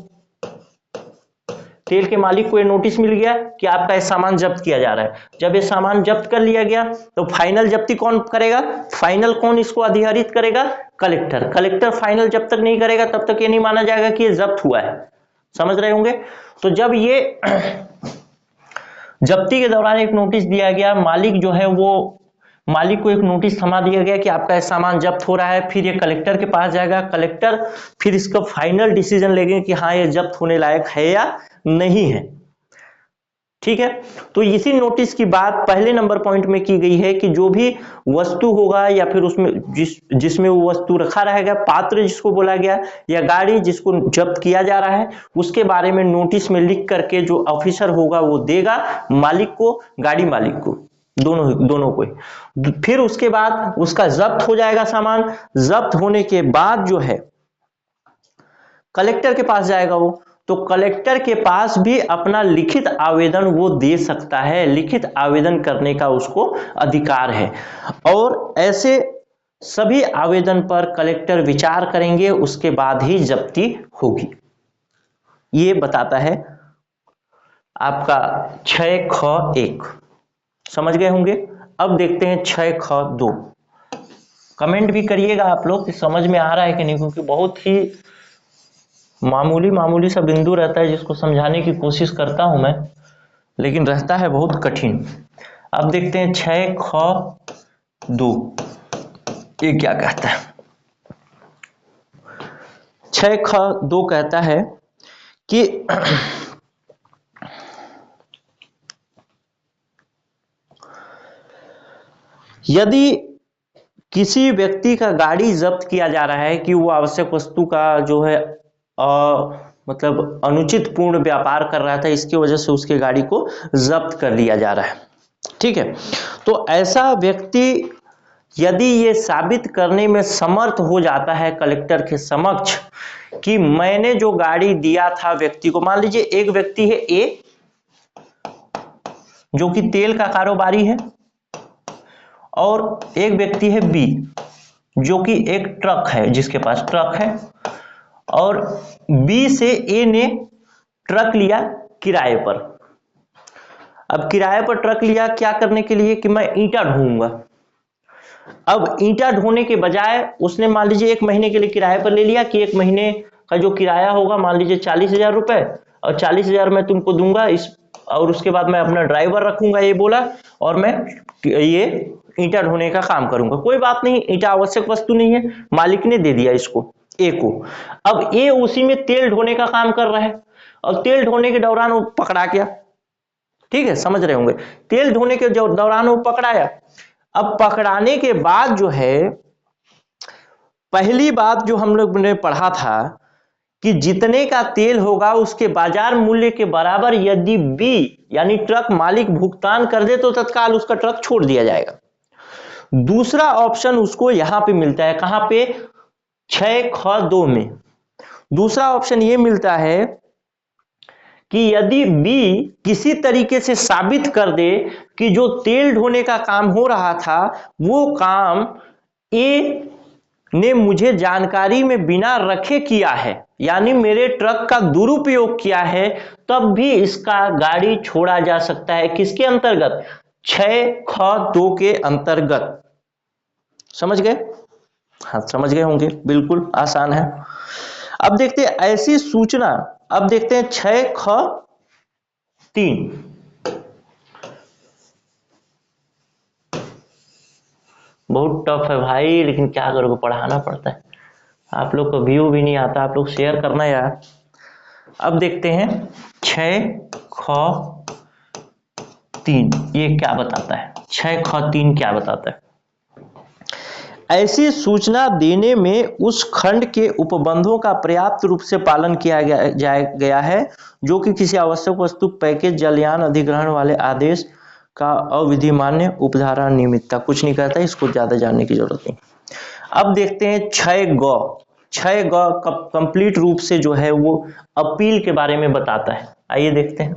तेल के मालिक को ये नोटिस मिल गया कि आपका ये सामान जब्त किया जा रहा है। जब ये सामान जब्त कर लिया गया तो फाइनल जब्ती कौन करेगा? फाइनल कौन इसको अधिकारित करेगा? कलेक्टर। कलेक्टर फाइनल जब तक नहीं करेगा तब तक ये नहीं माना जाएगा कि ये जब्त हुआ है। समझ रहे होंगे। तो जब ये जब्ती के दौरान एक नोटिस दिया गया, मालिक जो है वो मालिक को एक नोटिस थमा दिया गया कि आपका सामान जब्त हो रहा है, फिर ये कलेक्टर के पास जाएगा, कलेक्टर फिर इसका फाइनल डिसीजन लेंगे कि हाँ ये जब्त होने लायक है या नहीं है। ठीक है। तो इसी नोटिस की बात पहले नंबर पॉइंट में की गई है कि जो भी वस्तु होगा या फिर उसमें जिसमें वो वस्तु रखा रहेगा, पात्र जिसको बोला गया, या गाड़ी जिसको जब्त किया जा रहा है, उसके बारे में नोटिस में लिख करके जो ऑफिसर होगा वो देगा मालिक को, गाड़ी मालिक को, दोनों को। फिर उसके बाद उसका जब्त हो जाएगा सामान। जब्त होने के बाद जो है कलेक्टर के पास जाएगा वो, तो कलेक्टर के पास भी अपना लिखित आवेदन वो दे सकता है, लिखित आवेदन करने का उसको अधिकार है। और ऐसे सभी आवेदन पर कलेक्टर विचार करेंगे, उसके बाद ही जब्ती होगी। ये बताता है आपका 6ख1। समझ गए होंगे। अब देखते हैं 6ख2। कमेंट भी करिएगा आप लोग कि समझ में आ रहा है कि नहीं, क्योंकि बहुत ही मामूली सा बिंदु रहता है जिसको समझाने की कोशिश करता हूं मैं, लेकिन रहता है बहुत कठिन। अब देखते हैं 6ख2 ये क्या कहता है। 6ख2 कहता है कि यदि किसी व्यक्ति का गाड़ी जब्त किया जा रहा है कि वो आवश्यक वस्तु का जो है मतलब अनुचित पूर्ण व्यापार कर रहा था, इसकी वजह से उसके गाड़ी को जब्त कर लिया जा रहा है, ठीक है। तो ऐसा व्यक्ति यदि ये साबित करने में समर्थ हो जाता है कलेक्टर के समक्ष कि मैंने जो गाड़ी दिया था व्यक्ति को, मान लीजिए एक व्यक्ति है ए जो कि तेल का कारोबारी है, और एक व्यक्ति है बी जो कि एक ट्रक है, जिसके पास ट्रक है, और बी से ए ने ट्रक लिया किराए पर। अब किराए पर ट्रक लिया क्या करने के लिए कि मैं ईंटा ढोऊंगा। अब ईंटा ढोने के बजाय उसने मान लीजिए 1 महीने के लिए किराए पर ले लिया कि 1 महीने का जो किराया होगा मान लीजिए 40,000 रुपए, और 40,000 मैं तुमको दूंगा इस, और उसके बाद मैं अपना ड्राइवर रखूंगा, ये बोला, और मैं ये ईंटा ढोने का काम करूंगा। कोई बात नहीं, ईंटा आवश्यक वस्तु नहीं है, मालिक ने दे दिया इसको ए को। अब ए उसी में तेल ढोने का काम कर रहा है, और तेल ढोने के दौरान वो पकड़ा गया, ठीक है, समझ रहे होंगे। तेल ढोने के दौरान वो पकड़ाया। अब पकड़ाने के बाद जो है, पहली बात जो हम लोग ने पढ़ा था कि जितने का तेल होगा उसके बाजार मूल्य के बराबर यदि बी यानी ट्रक मालिक भुगतान कर दे तो तत्काल उसका ट्रक छोड़ दिया जाएगा। दूसरा ऑप्शन उसको यहां पे मिलता है, कहां पे, 6ख2 में। दूसरा ऑप्शन ये मिलता है कि यदि बी किसी तरीके से साबित कर दे कि जो तेल ढोने का काम हो रहा था वो काम ए ने मुझे जानकारी में बिना रखे किया है, यानी मेरे ट्रक का दुरुपयोग किया है, तब भी इसका गाड़ी छोड़ा जा सकता है। किसके अंतर्गत, 6ख2 के अंतर्गत। समझ गए? हाँ समझ गए होंगे, बिल्कुल आसान है। अब देखते हैं ऐसी सूचना, अब देखते हैं 6ख3। बहुत टफ है भाई, लेकिन क्या करोगे, पढ़ाना पड़ता है। आप लोग को व्यू भी नहीं आता, आप लोग शेयर करना यार। अब देखते हैं 6ख3 ये क्या बताता है। 6ख3 क्या बताता है, ऐसी सूचना देने में उस खंड के उपबंधों का पर्याप्त रूप से पालन किया गया है जो कि किसी आवश्यक वस्तु, पैकेज, जलयान अधिग्रहण वाले आदेश का अविधिमान्य उपधारा नियमितता। कुछ नहीं कहता, इसको ज्यादा जानने की जरूरत नहीं। अब देखते हैं 6ग कंप्लीट रूप से जो है वो अपील के बारे में बताता है। आइए देखते हैं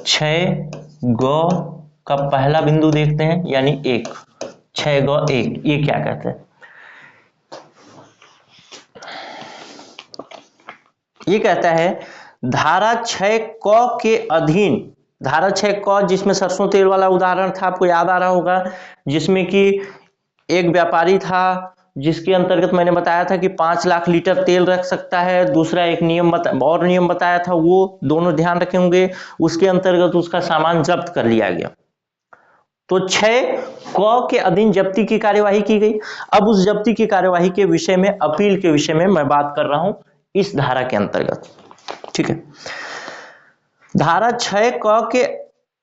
6ग का पहला बिंदु देखते हैं, यानी 1, 6ग1 ये क्या कहते हैं। ये कहता है धारा 6क के अधीन, धारा 6क जिसमें सरसों तेल वाला उदाहरण था, आपको याद आ रहा होगा, जिसमें कि एक व्यापारी था जिसके अंतर्गत मैंने बताया था कि 5 लाख लीटर तेल रख सकता है। दूसरा एक नियम और नियम बताया था, वो दोनों ध्यान रखे होंगे। उसके अंतर्गत उसका सामान जब्त कर लिया गया, तो 6क के अधीन जब्ती की कार्यवाही की गई। अब उस जब्ती की कार्यवाही के विषय में, अपील के विषय में मैं बात कर रहा हूं इस धारा के अंतर्गत, ठीक है। धारा 6 क के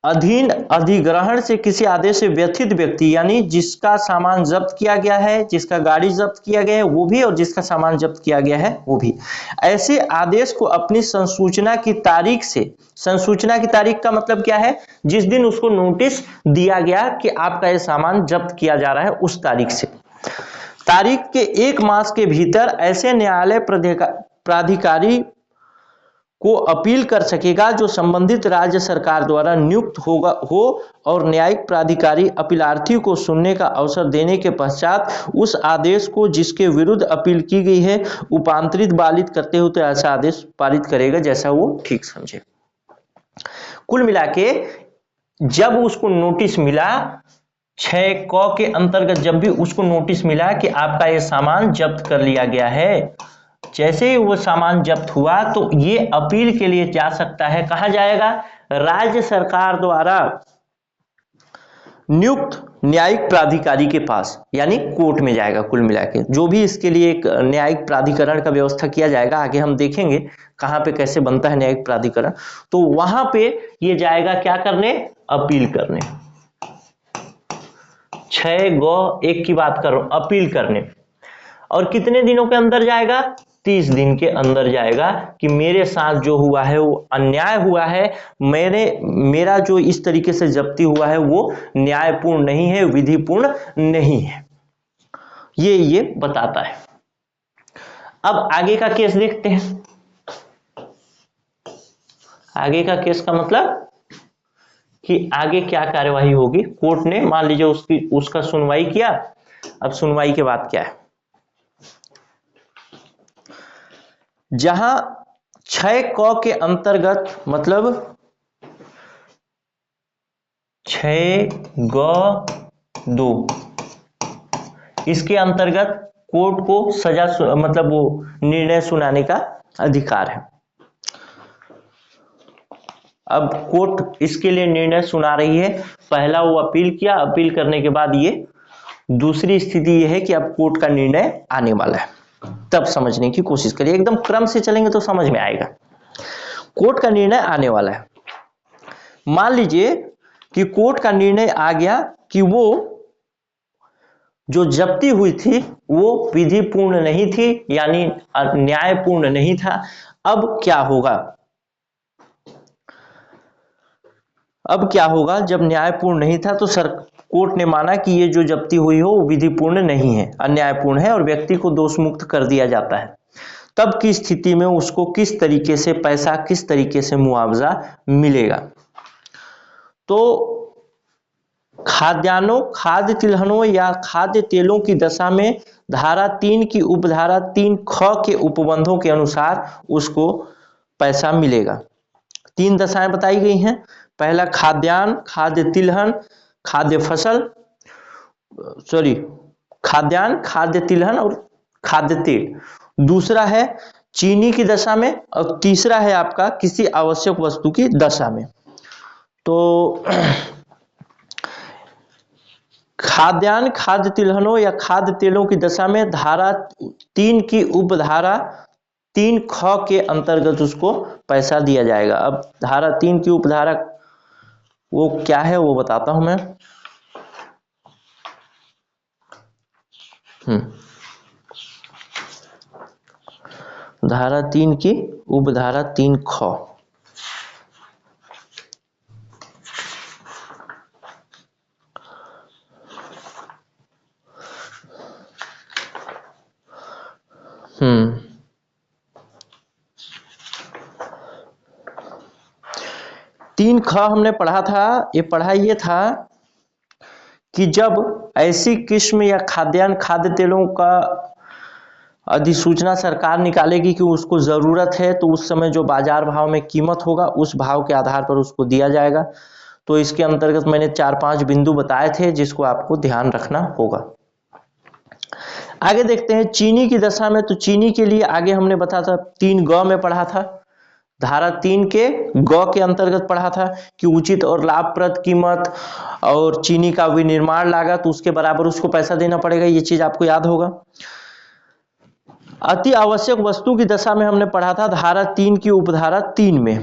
अधीन अधिग्रहण से किसी आदेश से व्यथित व्यक्ति, यानी जिसका सामान जब्त किया गया है, जिसका गाड़ी जब्त किया गया है वो भी, और जिसका सामान जब्त किया गया है वो भी, ऐसे आदेश को अपनी संसूचना की तारीख से, संसूचना की तारीख का मतलब क्या है, जिस दिन उसको नोटिस दिया गया कि आपका ये सामान जब्त किया जा रहा है उस तारीख से, तारीख के 1 मास के भीतर ऐसे न्यायालय प्राधिकारी को अपील कर सकेगा जो संबंधित राज्य सरकार द्वारा नियुक्त हो और न्यायिक प्राधिकारी अपीलार्थी को सुनने का अवसर देने के पश्चात उस आदेश को जिसके विरुद्ध अपील की गई है उपांतरित बालित करते हुए तो ऐसा आदेश पारित करेगा जैसा वो ठीक समझे। कुल मिला के जब उसको नोटिस मिला 6 क के अंतर्गत, जब भी उसको नोटिस मिला कि आपका ये सामान जब्त कर लिया गया है, जैसे ही वो सामान जब्त हुआ तो ये अपील के लिए जा सकता है, कहां जाएगा, राज्य सरकार द्वारा नियुक्त न्यायिक प्राधिकारी के पास, यानी कोर्ट में जाएगा। कुल मिला के जो भी इसके लिए एक न्यायिक प्राधिकरण का व्यवस्था किया जाएगा, आगे हम देखेंगे कहां पे कैसे बनता है न्यायिक प्राधिकरण, तो वहां पे ये जाएगा क्या करने, अपील करने। 6 ग 1 की बात कर रहा हूं, अपील करने। और कितने दिनों के अंदर जाएगा, 30 दिन के अंदर जाएगा कि मेरे साथ जो हुआ है वो अन्याय हुआ है, मेरा जो इस तरीके से जब्ती हुआ है वो न्यायपूर्ण नहीं है, विधिपूर्ण नहीं है, ये बताता है। अब आगे का केस देखते हैं। आगे का केस का मतलब कि आगे क्या कार्यवाही होगी। कोर्ट ने मान लीजिए उसका सुनवाई किया, अब सुनवाई के बाद क्या है, जहां 6 क के अंतर्गत मतलब 6 ग 2 इसके अंतर्गत कोर्ट को सजा मतलब वो निर्णय सुनाने का अधिकार है। अब कोर्ट इसके लिए निर्णय सुना रही है। पहला वो अपील किया, अपील करने के बाद ये दूसरी स्थिति ये है कि अब कोर्ट का निर्णय आने वाला है, तब समझने की कोशिश करिए, एकदम क्रम से चलेंगे तो समझ में आएगा। कोर्ट का निर्णय आने वाला है। मान लीजिए कि कोर्ट का निर्णय आ गया कि वो जो जब्ती हुई थी वो विधिपूर्ण नहीं थी, यानी न्यायपूर्ण नहीं था। अब क्या होगा, अब क्या होगा, जब न्यायपूर्ण नहीं था तो कोर्ट ने माना कि ये जो जब्ती हुई हो वो विधिपूर्ण नहीं है, अन्यायपूर्ण है और व्यक्ति को दोष मुक्त कर दिया जाता है। तब की स्थिति में उसको किस तरीके से पैसा, किस तरीके से मुआवजा मिलेगा। तो खाद्यान्नों, खाद्य तिलहनों या खाद्य तेलों की दशा में धारा 3 की उपधारा 3 ख के उपबंधों के अनुसार उसको पैसा मिलेगा। 3 दशाएं बताई गई हैं। पहला खाद्यान्न, खाद्य तिलहन, खाद्य फसल, खाद्यान्न, खाद्य तिलहन और खाद्य तेल। दूसरा है चीनी की दशा में और तीसरा है आपका किसी आवश्यक वस्तु की दशा में। तो खाद्यान्न, खाद्य तिलहनों या खाद्य तेलों की दशा में धारा 3 की उपधारा 3 ख के अंतर्गत उसको पैसा दिया जाएगा। अब धारा 3 की उपधारा वो क्या है वो बताता हूं मैं। धारा 3 की उपधारा 3 ख, तीन ख हमने पढ़ा था। ये पढ़ा ये था कि जब ऐसी किस्म या खाद्यान्न, खाद्य तेलों का अधिसूचना सरकार निकालेगी कि उसको जरूरत है, तो उस समय जो बाजार भाव में कीमत होगा उस भाव के आधार पर उसको दिया जाएगा। तो इसके अंतर्गत मैंने 4-5 बिंदु बताए थे जिसको आपको ध्यान रखना होगा। आगे देखते हैं चीनी की दशा में। तो चीनी के लिए आगे हमने बताया था 3 ग में पढ़ा था, धारा 3 के ग के अंतर्गत पढ़ा था कि उचित और लाभप्रद कीमत और चीनी का विनिर्माण लागत तो उसके बराबर उसको पैसा देना पड़ेगा, ये चीज आपको याद होगा। अति आवश्यक वस्तु की दशा में हमने पढ़ा था धारा 3 की उपधारा 3 में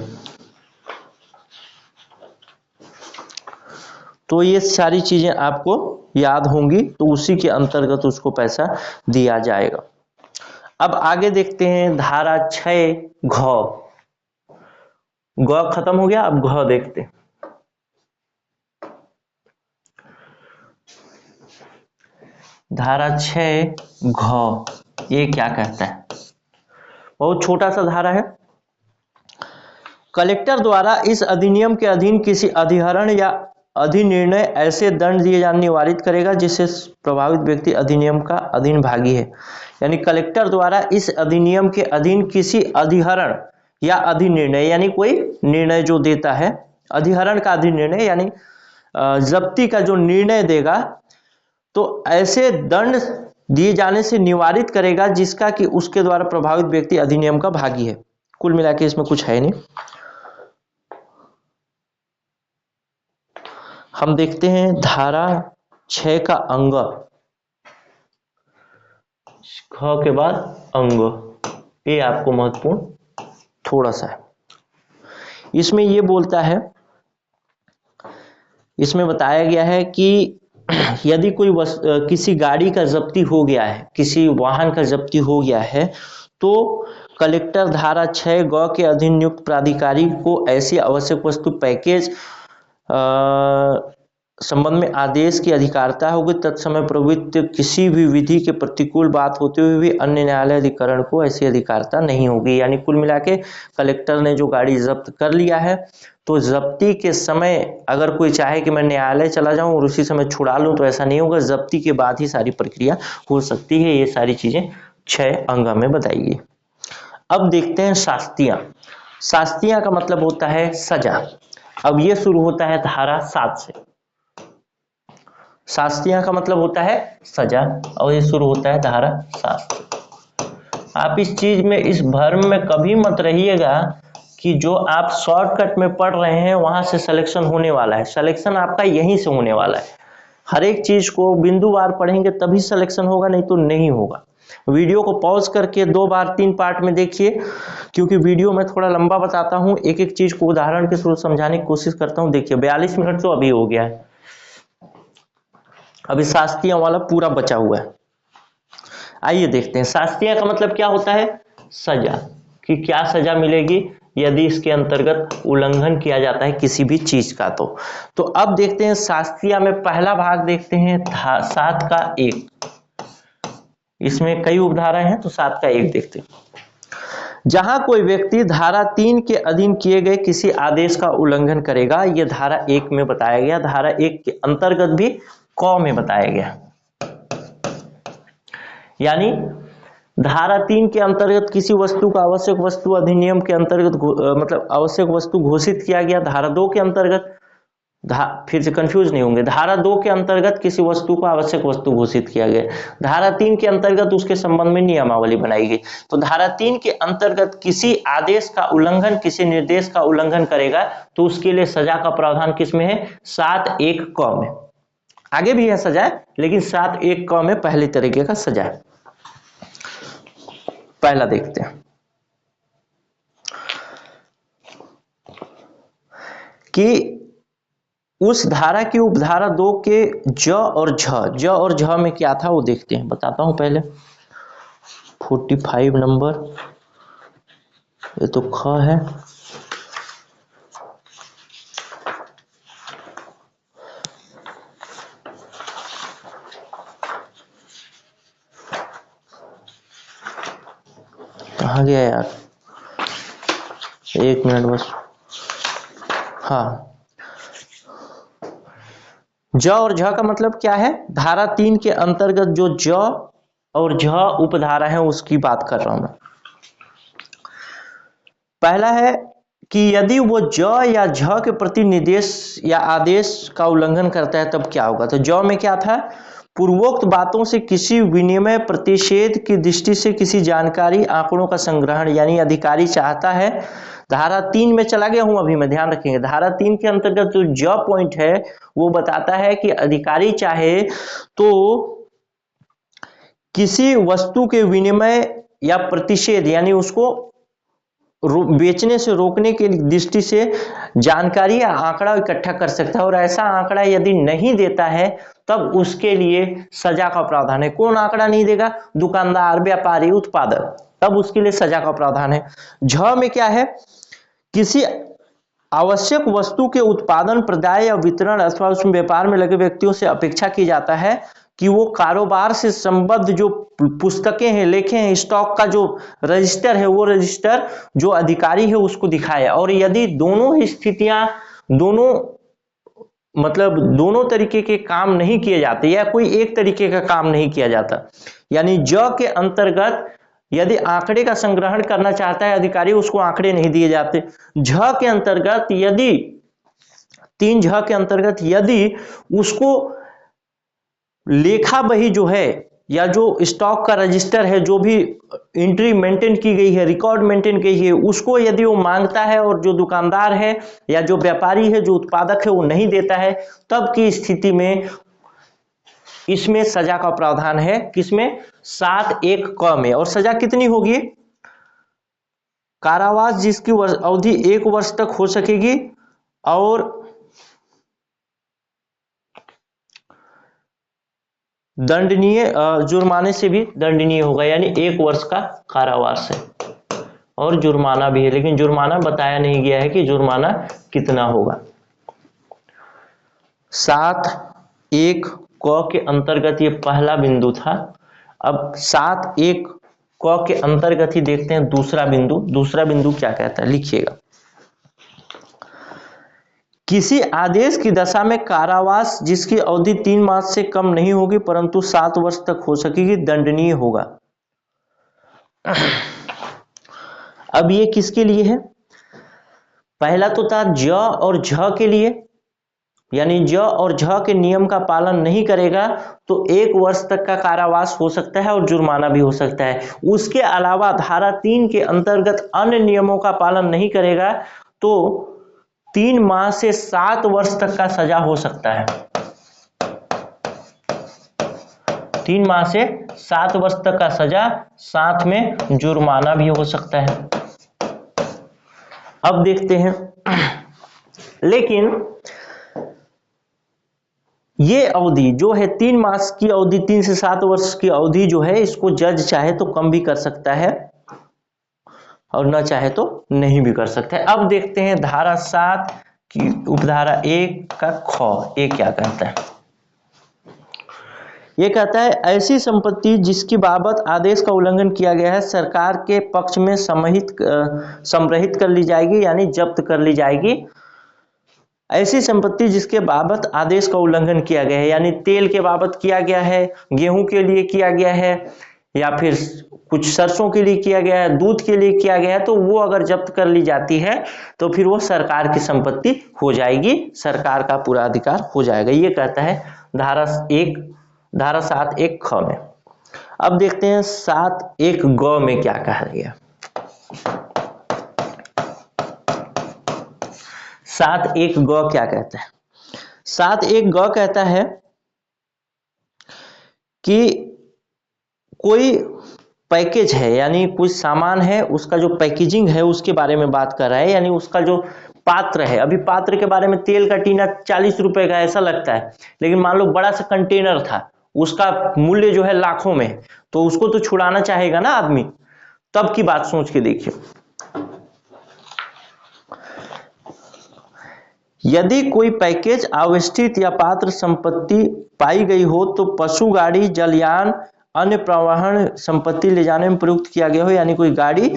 तो ये सारी चीजें आपको याद होंगी, तो उसी के अंतर्गत उसको पैसा दिया जाएगा। अब आगे देखते हैं धारा 6 घ। ग खत्म हो गया, अब घ देखते हैं। धारा 6 घ ये क्या कहता है? बहुत छोटा सा धारा है। कलेक्टर द्वारा इस अधिनियम के अधीन किसी अधिहरण या अधिनिर्णय ऐसे दंड दिए जाने निवारित करेगा जिससे प्रभावित व्यक्ति अधिनियम का अधीन भागी है। यानी कलेक्टर द्वारा इस अधिनियम के अधीन किसी अधिहरण या अधिनिर्णय, यानी कोई निर्णय जो देता है, अधिहरण का अधिनिर्णय यानी जब्ती का जो निर्णय देगा, तो ऐसे दंड दिए जाने से निवारित करेगा जिसका कि उसके द्वारा प्रभावित व्यक्ति अधिनियम का भागी है। कुल मिला के इसमें कुछ है नहीं। हम देखते हैं धारा 6 का अंग, ख के बाद अंग, ये आपको महत्वपूर्ण थोड़ा सा है। इसमें ये बोलता है, इसमें बताया गया है कि यदि कोई किसी गाड़ी का जब्ती हो गया है, किसी वाहन का जब्ती हो गया है, तो कलेक्टर धारा 6 ग के अधीन नियुक्त प्राधिकारी को ऐसी आवश्यक वस्तु पैकेज संबंध में आदेश की अधिकारिता होगी। तत्समय प्रवृत्त किसी भी विधि के प्रतिकूल बात होते हुए भी अन्य न्यायालय अधिकरण को ऐसी अधिकारिता नहीं होगी। यानी कुल मिला के कलेक्टर ने जो गाड़ी जब्त कर लिया है, तो जब्ती के समय अगर कोई चाहे कि मैं न्यायालय चला जाऊं और उसी समय छुड़ा लूं, तो ऐसा नहीं होगा। जब्ती के बाद ही सारी प्रक्रिया हो सकती है। ये सारी चीजें 6 अंग में बताई गई। अब देखते हैं शास्तियां। शास्तियां का मतलब होता है सजा। अब ये शुरू होता है धारा 7 से। शास्तियां का मतलब होता है सजा, और ये शुरू होता है धारा 7 से। आप इस चीज में, इस भ्रम में कभी मत रहिएगा कि जो आप शॉर्टकट में पढ़ रहे हैं वहां से सिलेक्शन होने वाला है। सिलेक्शन आपका यहीं से होने वाला है। हर एक चीज को बिंदुवार पढ़ेंगे तभी सिलेक्शन होगा, नहीं तो नहीं होगा। वीडियो को पॉज करके 2 बार 3 पार्ट में देखिए, क्योंकि वीडियो में थोड़ा लंबा बताता हूं, एक एक चीज को उदाहरण के थ्रू समझाने की कोशिश करता हूं। देखिए 42 मिनट तो अभी हो गया है, अभी शास्त्रियों वाला पूरा बचा हुआ है। आइए देखते हैं शास्त्रीय का मतलब क्या होता है। सजा, कि क्या सजा मिलेगी यदि इसके अंतर्गत उल्लंघन किया जाता है किसी भी चीज का। तो अब देखते हैं शास्त्रीय में पहला भाग देखते हैं 7 का 1। इसमें कई उपधारा हैं, तो 7 का 1 देखते हैं। जहां कोई व्यक्ति धारा 3 के अधीन किए गए किसी आदेश का उल्लंघन करेगा, यह धारा 1 में बताया गया। धारा 1 के अंतर्गत भी क में बताया गया। यानी धारा 3 के अंतर्गत किसी वस्तु का आवश्यक वस्तु अधिनियम के अंतर्गत मतलब आवश्यक वस्तु घोषित किया गया। धारा 2 के अंतर्गत, फिर से कंफ्यूज नहीं होंगे, धारा 2 के अंतर्गत किसी वस्तु को आवश्यक वस्तु घोषित किया गया। धारा 3 के अंतर्गत उसके संबंध में नियमावली बनाई गई। तो धारा 3 के अंतर्गत किसी आदेश का उल्लंघन, किसी निर्देश का उल्लंघन करेगा तो उसके लिए सजा का प्रावधान किसमें है? 7(1) क में। आगे भी है सजा, लेकिन 7(1) क में पहले तरीके का सजा है। पहला देखते हैं कि उस धारा की उपधारा 2 के ज और झ में क्या था वो देखते हैं। बताता हूं पहले 45 नंबर, ये तो ख है। कहाँ गया यार, 1 मिनट बस। हाँ, ज और झ का मतलब क्या है? धारा 3 के अंतर्गत जो ज और झ उपधारा है उसकी बात कर रहा हूं मैं। पहला है कि यदि वो ज या झ के प्रति निर्देश या आदेश का उल्लंघन करता है तब क्या होगा। तो ज में क्या था? पूर्वोक्त बातों से किसी विनिमय प्रतिषेध की दृष्टि से किसी जानकारी आंकड़ों का संग्रहण, यानी अधिकारी चाहता है। धारा 3 में चला गया हूं अभी मैं, ध्यान रखेंगे। धारा 3 के अंतर्गत जो ज पॉइंट है वो बताता है कि अधिकारी चाहे तो किसी वस्तु के विनिमय या प्रतिषेध, यानी उसको बेचने से रोकने की दृष्टि से जानकारी या आंकड़ा इकट्ठा कर सकता है, और ऐसा आंकड़ा यदि नहीं देता है तब उसके लिए सजा का प्रावधान है। कौन आंकड़ा नहीं देगा? दुकानदार, व्यापारी, उत्पादक, तब उसके लिए सजा का प्रावधान है। झ में क्या है? किसी आवश्यक वस्तु के उत्पादन, प्रदाय या वितरण अथवा उसमें व्यापार में लगे व्यक्तियों से अपेक्षा की जाता है कि वो कारोबार से संबद्ध जो पुस्तकें हैं, लेखे हैं, स्टॉक का जो रजिस्टर है, वो रजिस्टर जो अधिकारी है उसको दिखाए। और यदि दोनों स्थितियां, दोनों तरीके के काम नहीं किए जाते या कोई एक तरीके का काम नहीं किया जाता, यानी ज के अंतर्गत यदि आंकड़े का संग्रहण करना चाहता है अधिकारी, उसको आंकड़े नहीं दिए जाते। झ के अंतर्गत यदि 3 के अंतर्गत यदि उसको लेखा बही जो है या जो स्टॉक का रजिस्टर है, जो भी एंट्री मेंटेन की गई है, रिकॉर्ड मेंटेन की गई है, उसको यदि वो मांगता है और जो दुकानदार है या जो व्यापारी है, जो उत्पादक है, वो नहीं देता है, तब की स्थिति में इसमें सजा का प्रावधान है। किसमें? 7(1) क में। और सजा कितनी होगी? कारावास जिसकी अवधि 1 वर्ष तक हो सकेगी और दंडनीय जुर्माने से भी दंडनीय होगा, यानी 1 वर्ष का कारावास है और जुर्माना भी है, लेकिन जुर्माना बताया नहीं गया है कि जुर्माना कितना होगा। 7(1) क के अंतर्गत ये पहला बिंदु था। अब 7(1) क के अंतर्गत ही देखते हैं दूसरा बिंदु। दूसरा बिंदु क्या कहता है, लिखिएगा। किसी आदेश की दशा में कारावास जिसकी अवधि 3 मास से कम नहीं होगी परंतु 7 वर्ष तक हो सकेगी, दंडनीय होगा। अब ये किसके लिए है? पहला तो था ज और झ के लिए, यानी ज और झ के नियम का पालन नहीं करेगा तो 1 वर्ष तक का कारावास हो सकता है और जुर्माना भी हो सकता है। उसके अलावा धारा 3 के अंतर्गत अन्य नियमों का पालन नहीं करेगा तो 3 माह से 7 वर्ष तक का सजा हो सकता है। 3 माह से 7 वर्ष तक का सजा, साथ में जुर्माना भी हो सकता है। अब देखते हैं, लेकिन ये अवधि जो है 3 मास की अवधि, 3 से 7 वर्ष की अवधि जो है, इसको जज चाहे तो कम भी कर सकता है और न चाहे तो नहीं भी कर सकता है। अब देखते हैं धारा 7 की उपधारा 1 का ख, ये क्या कहता है? ये कहता है ऐसी संपत्ति जिसकी बाबत आदेश का उल्लंघन किया गया है सरकार के पक्ष में संग्रहित कर ली जाएगी, यानी जब्त कर ली जाएगी। ऐसी संपत्ति जिसके बाबत आदेश का उल्लंघन किया गया है, यानी तेल के बाबत किया गया है, गेहूं के लिए किया गया है, या फिर कुछ सरसों के लिए किया गया है, दूध के लिए किया गया है, तो वो अगर जब्त कर ली जाती है तो फिर वो सरकार की संपत्ति हो जाएगी, सरकार का पूरा अधिकार हो जाएगा। ये कहता है धारा 7(1) ख में। अब देखते हैं 7(1) ग में क्या कहा गया। 7(1) ग क्या कहता है? 7(1) ग कहता है कि कोई पैकेज है, यानी कुछ सामान है, उसका जो पैकेजिंग है उसके बारे में बात कर रहा है, यानी उसका जो पात्र है। अभी पात्र के बारे में तेल का टीना 40 रुपए का ऐसा लगता है, लेकिन मान लो बड़ा सा कंटेनर था, उसका मूल्य जो है लाखों में, तो उसको तो छुड़ाना चाहेगा ना आदमी। तब की बात सोच के देखिए, यदि कोई पैकेज अवस्थित या पात्र संपत्ति पाई गई हो तो पशु गाड़ी, जलयान, अन्य परिवहन संपत्ति ले जाने में प्रयुक्त किया गया हो, यानी कोई गाड़ी,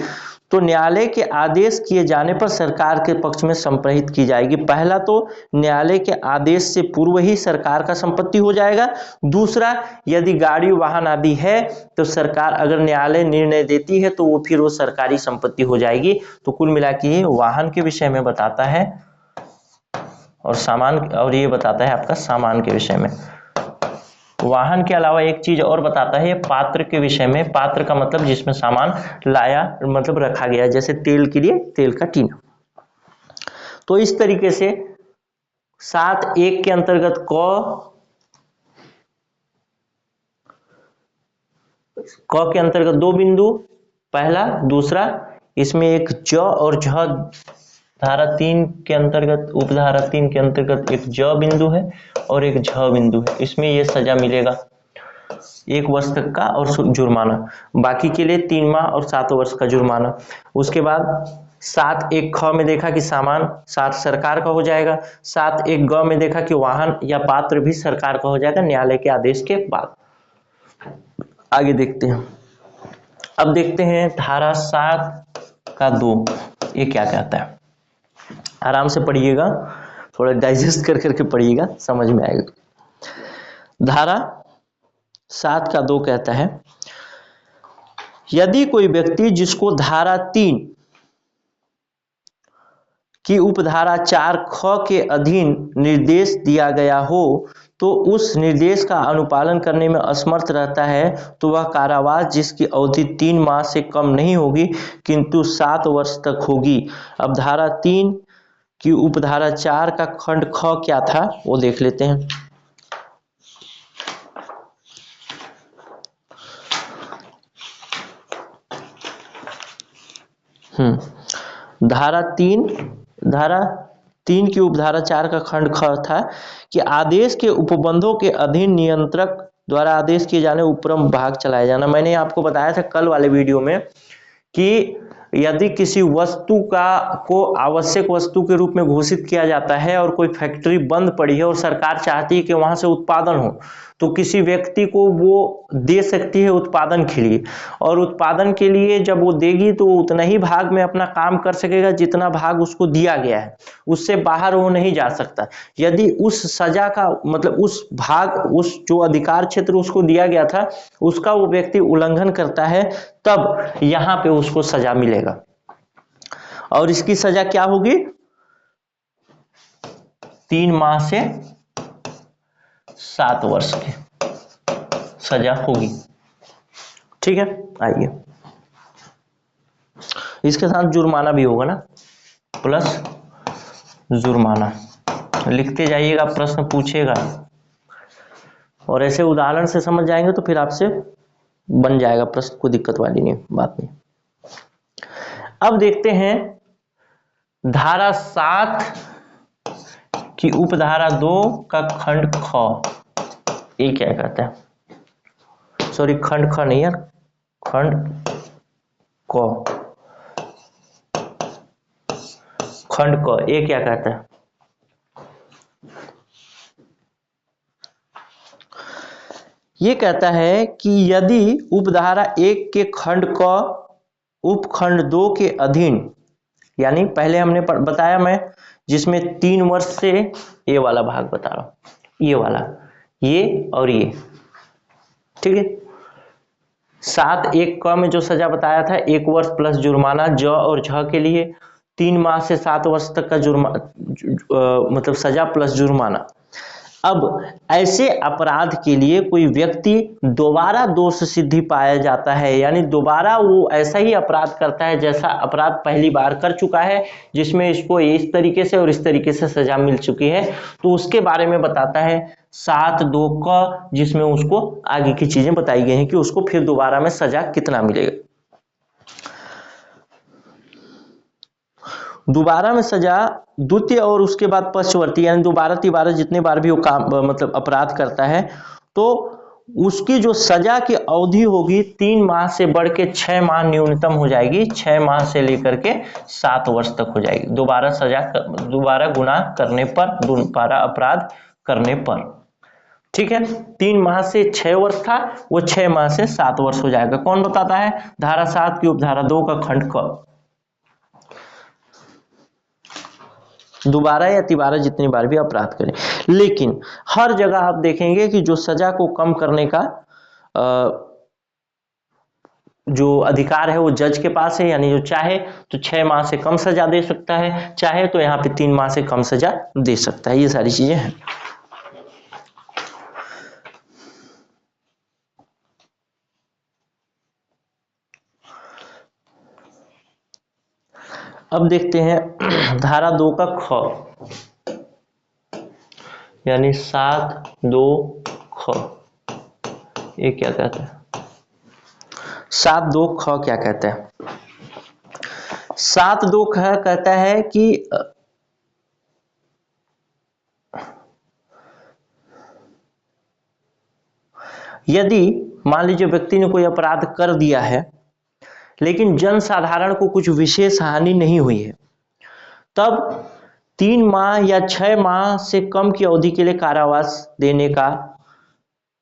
तो न्यायालय के आदेश किए जाने पर सरकार के पक्ष में संप्रहित की जाएगी। पहला तो न्यायालय के आदेश से पूर्व ही सरकार का संपत्ति हो जाएगा। दूसरा, यदि गाड़ी, वाहन आदि है तो सरकार अगर न्यायालय निर्णय देती है तो वो फिर वो सरकारी संपत्ति हो जाएगी। तो कुल मिला के वाहन के विषय में बताता है और सामान, और ये बताता है आपका सामान के विषय में। वाहन के अलावा एक चीज और बताता है, ये पात्र के विषय में। पात्र का मतलब जिसमें सामान लाया, मतलब रखा गया, जैसे तेल के लिए तेल का टीना। तो इस तरीके से 7(1) के अंतर्गत क के अंतर्गत 2 बिंदु, पहला, दूसरा, इसमें एक ज और झ धारा 3 के अंतर्गत, उपधारा 3 के अंतर्गत एक ज बिंदु है और एक झ बिंदु है। इसमें ये सजा मिलेगा 1 वर्ष तक का और जुर्माना, बाकी के लिए 3 माह और 7 वर्ष का जुर्माना। उसके बाद 7(1) ख में देखा कि सामान 7 सरकार का हो जाएगा, 7(1) ग में देखा कि वाहन या पात्र भी सरकार का हो जाएगा न्यायालय के आदेश के बाद। आगे देखते हैं। अब देखते हैं धारा 7(2) ये क्या कहता है। आराम से पढ़िएगा, थोड़ा डाइजेस्ट कर करके पढ़िएगा, समझ में आएगा। धारा 7(2) कहता है, यदि कोई व्यक्ति जिसको धारा 3 की उपधारा 4 ख के अधीन निर्देश दिया गया हो तो उस निर्देश का अनुपालन करने में असमर्थ रहता है तो वह कारावास जिसकी अवधि 3 माह से कम नहीं होगी किंतु 7 वर्ष तक होगी। अब धारा 3 की उपधारा 4 का खंड ख क्या था वो देख लेते हैं। धारा 3 की उपधारा 4 का खंड ख था कि आदेश के उपबंधों के अधीन नियंत्रक द्वारा आदेश किए जाने उपरम भाग चलाया जाना। मैंने आपको बताया था कल वाले वीडियो में कि यदि किसी वस्तु को आवश्यक वस्तु के रूप में घोषित किया जाता है और कोई फैक्ट्री बंद पड़ी है और सरकार चाहती है कि वहां से उत्पादन हो, तो किसी व्यक्ति को वो दे सकती है उत्पादन के लिए, और उत्पादन के लिए जब वो देगी तो वो उतना ही भाग में अपना काम कर सकेगा जितना भाग उसको दिया गया है, उससे बाहर वो नहीं जा सकता। यदि उस सजा का मतलब उस भाग, उस जो अधिकार क्षेत्र उसको दिया गया था उसका वो व्यक्ति उल्लंघन करता है तब यहां पे उसको सजा मिलेगा। और इसकी सजा क्या होगी? 3 माह से 7 वर्ष की सजा होगी। ठीक है, आइए इसके साथ जुर्माना भी होगा ना, प्लस जुर्माना। लिखते जाइएगा, प्रश्न पूछेगा और ऐसे उदाहरण से समझ जाएंगे तो फिर आपसे बन जाएगा प्रश्न, कोई दिक्कत वाली नहीं बात नहीं। अब देखते हैं धारा 7 की उपधारा 2 का खंड ख, ये क्या कहता है? सॉरी, खंड ख नहीं यार, खंड क, खंड क ये क्या कहता है? ये कहता है कि यदि उपधारा 1 के खंड क उपखंड 2 के अधीन, यानी पहले हमने बताया मैं जिसमें 3 वर्ष से, ये वाला भाग बता रहा हूं, ये वाला, ये और ये, ठीक है। 7(1) क में जो सजा बताया था 1 वर्ष प्लस जुर्माना ज और झ के लिए, 3 माह से 7 वर्ष तक का मतलब सजा प्लस जुर्माना। अब ऐसे अपराध के लिए कोई व्यक्ति दोबारा दोष सिद्धि पाया जाता है, यानी दोबारा वो ऐसा ही अपराध करता है जैसा अपराध पहली बार कर चुका है, जिसमें इसको इस तरीके से और इस तरीके से सजा मिल चुकी है, तो उसके बारे में बताता है 7(2) क, जिसमें उसको आगे की चीजें बताई गई हैं कि उसको फिर दोबारा में सजा कितना मिलेगा। दोबारा में सजा द्वितीय और उसके बाद पक्षवर्ती, यानी दोबारा तिबारा जितने बार भी वो काम मतलब अपराध करता है तो उसकी जो सजा की अवधि होगी 3 माह से बढ़ के 6 माह न्यूनतम हो जाएगी, 6 माह से लेकर के 7 वर्ष तक हो जाएगी दोबारा सजा, दोबारा गुनाह करने पर, दोबारा अपराध करने पर। ठीक है, 3 माह से 6 वर्ष था, वो 6 माह से 7 वर्ष हो जाएगा। कौन बताता है? धारा 7 की उपधारा 2 का खंड क। दोबारा या तिबारा जितनी बार भी अपराध करें, लेकिन हर जगह आप देखेंगे कि जो सजा को कम करने का जो अधिकार है वो जज के पास है, यानी जो चाहे तो 6 माह से कम सजा दे सकता है, चाहे तो यहाँ पे 3 माह से कम सजा दे सकता है। ये सारी चीजें हैं। अब देखते हैं धारा 2 का ख, यानी 7(2) ख, ये क्या कहता है? 7(2) ख क्या कहता है? 7(2) कहता है कि यदि मान लीजिए व्यक्ति ने कोई अपराध कर दिया है लेकिन जन साधारण को कुछ विशेष हानि नहीं हुई है, तब 3 माह या 6 माह से कम की अवधि के लिए कारावास देने का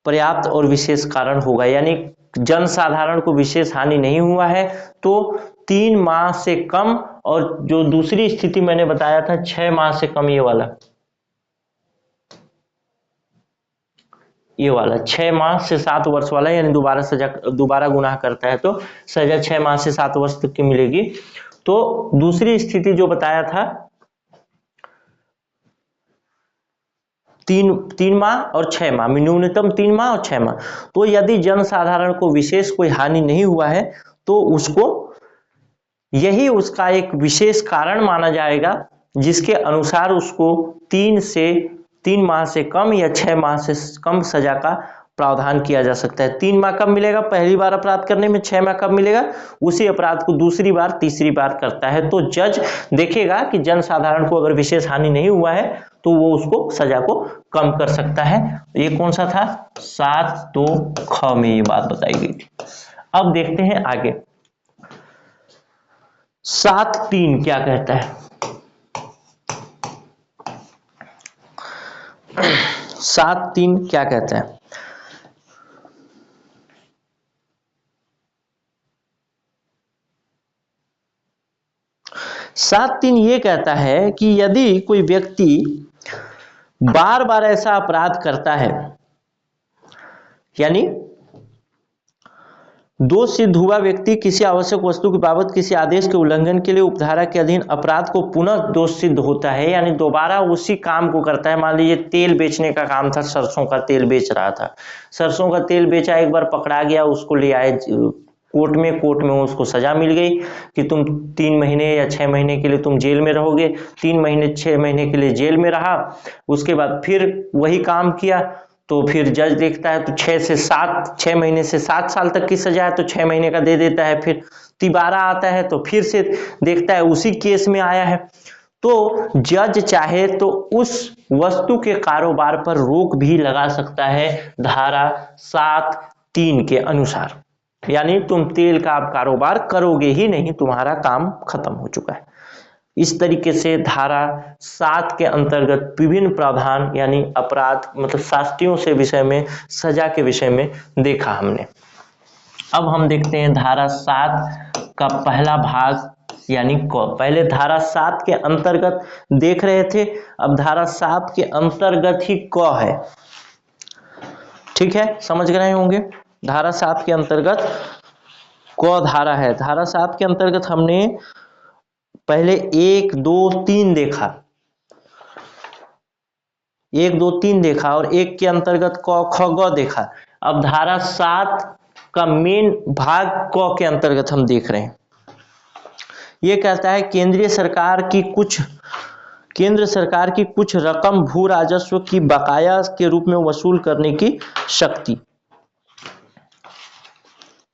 पर्याप्त और विशेष कारण होगा। यानी जन साधारण को विशेष हानि नहीं हुआ है तो 3 माह से कम, और जो दूसरी स्थिति मैंने बताया था 6 माह से कम, ये वाला 6 माह से 7 वर्ष वाला, यानी दोबारा गुनाह करता है तो सजा 6 माह से 7 वर्ष तक की मिलेगी। तो दूसरी स्थिति जो बताया था 3 माह और 6 माह, न्यूनतम 3 माह और 6 माह। तो यदि जन साधारण को विशेष कोई हानि नहीं हुआ है तो उसको यही उसका एक विशेष कारण माना जाएगा, जिसके अनुसार उसको 3 माह से कम या 6 माह से कम सजा का प्रावधान किया जा सकता है। 3 माह कब मिलेगा? पहली बार अपराध करने में। 6 माह कब मिलेगा? उसी अपराध को दूसरी बार, तीसरी बार करता है तो जज देखेगा कि जन साधारण को अगर विशेष हानि नहीं हुआ है तो वो उसको सजा को कम कर सकता है। ये कौन सा था? 7(2) में ये बात बताई गई थी। अब देखते हैं आगे 7(3) क्या कहता है। 7(3) क्या कहता है? सात तीन ये कहता है कि यदि कोई व्यक्ति बार बार ऐसा अपराध करता है, यानी दोष सिद्ध हुआ व्यक्ति किसी आवश्यक वस्तु की बाबत किसी आदेश के उल्लंघन के लिए उपधारा के अधीन अपराध को पुनः दोष सिद्ध होता है, यानी दोबारा उसी काम को करता है। मान लीजिए तेल बेचने का काम था, सरसों का तेल बेच रहा था, सरसों का तेल बेचा, एक बार पकड़ा गया, उसको ले आए कोर्ट में उसको सजा मिल गई कि तुम 3 महीने या 6 महीने के लिए तुम जेल में रहोगे। 3 महीने 6 महीने के लिए जेल में रहा, उसके बाद फिर वही काम किया तो फिर जज देखता है तो 6 महीने से 7 साल तक की सजा है तो 6 महीने का दे देता है। फिर तिबारा आता है तो फिर से देखता है उसी केस में आया है, तो जज चाहे तो उस वस्तु के कारोबार पर रोक भी लगा सकता है धारा 7(3) के अनुसार। यानी तुम तेल का आप कारोबार करोगे ही नहीं, तुम्हारा काम खत्म हो चुका है। इस तरीके से धारा 7 के अंतर्गत विभिन्न प्रावधान यानी अपराध मतलब शास्तियों से विषय में, सजा के विषय में देखा हमने। अब हम देखते हैं धारा 7 का पहला भाग यानी क। पहले धारा 7 के अंतर्गत देख रहे थे, अब धारा 7 के अंतर्गत ही क है। ठीक है, समझ गए होंगे। धारा 7 के अंतर्गत क धारा है। धारा 7 के अंतर्गत हमने पहले 1, 2, 3 देखा, 1, 2, 3 देखा और 1 के अंतर्गत क, ख, ग देखा। अब धारा 7 का मेन भाग क के अंतर्गत हम देख रहे हैं। यह कहता है केंद्र सरकार की कुछ रकम भू राजस्व की बकाया के रूप में वसूल करने की शक्ति।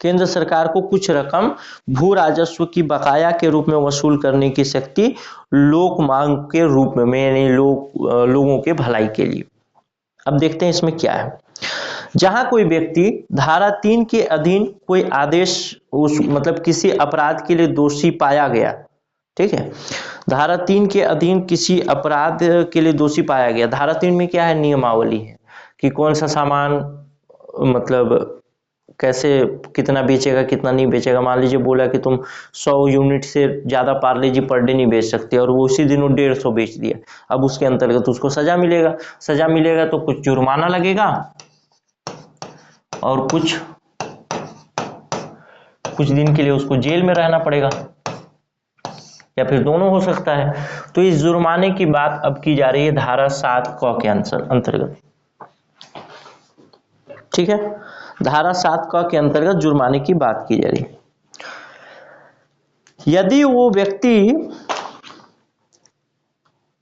केंद्र सरकार को कुछ रकम भू राजस्व की बकाया के रूप में वसूल करने की शक्ति लोक मांग के रूप में, यानी लोगों के भलाई के लिए। अब देखते हैं इसमें क्या है। जहां कोई व्यक्ति धारा 3 के अधीन कोई आदेश मतलब किसी अपराध के लिए दोषी पाया गया, ठीक है, धारा 3 के अधीन किसी अपराध के लिए दोषी पाया गया। धारा 3 में क्या है? नियमावली है कि कौन सा सामान मतलब कैसे कितना बेचेगा कितना नहीं बेचेगा। मान लीजिए बोला कि तुम 100 यूनिट से ज्यादा पार्ले जी पर डे नहीं बेच सकते और वो उसी दिन 150 बेच दिया। अब उसके अंतर्गत उसको सजा मिलेगा तो कुछ जुर्माना लगेगा और कुछ दिन के लिए उसको जेल में रहना पड़ेगा या फिर दोनों हो सकता है। तो इस जुर्माने की बात अब की जा रही है धारा 7 क के अंतर्गत। ठीक है, धारा 7 क के अंतर्गत जुर्माने की बात की जा रही है। यदि वो व्यक्ति,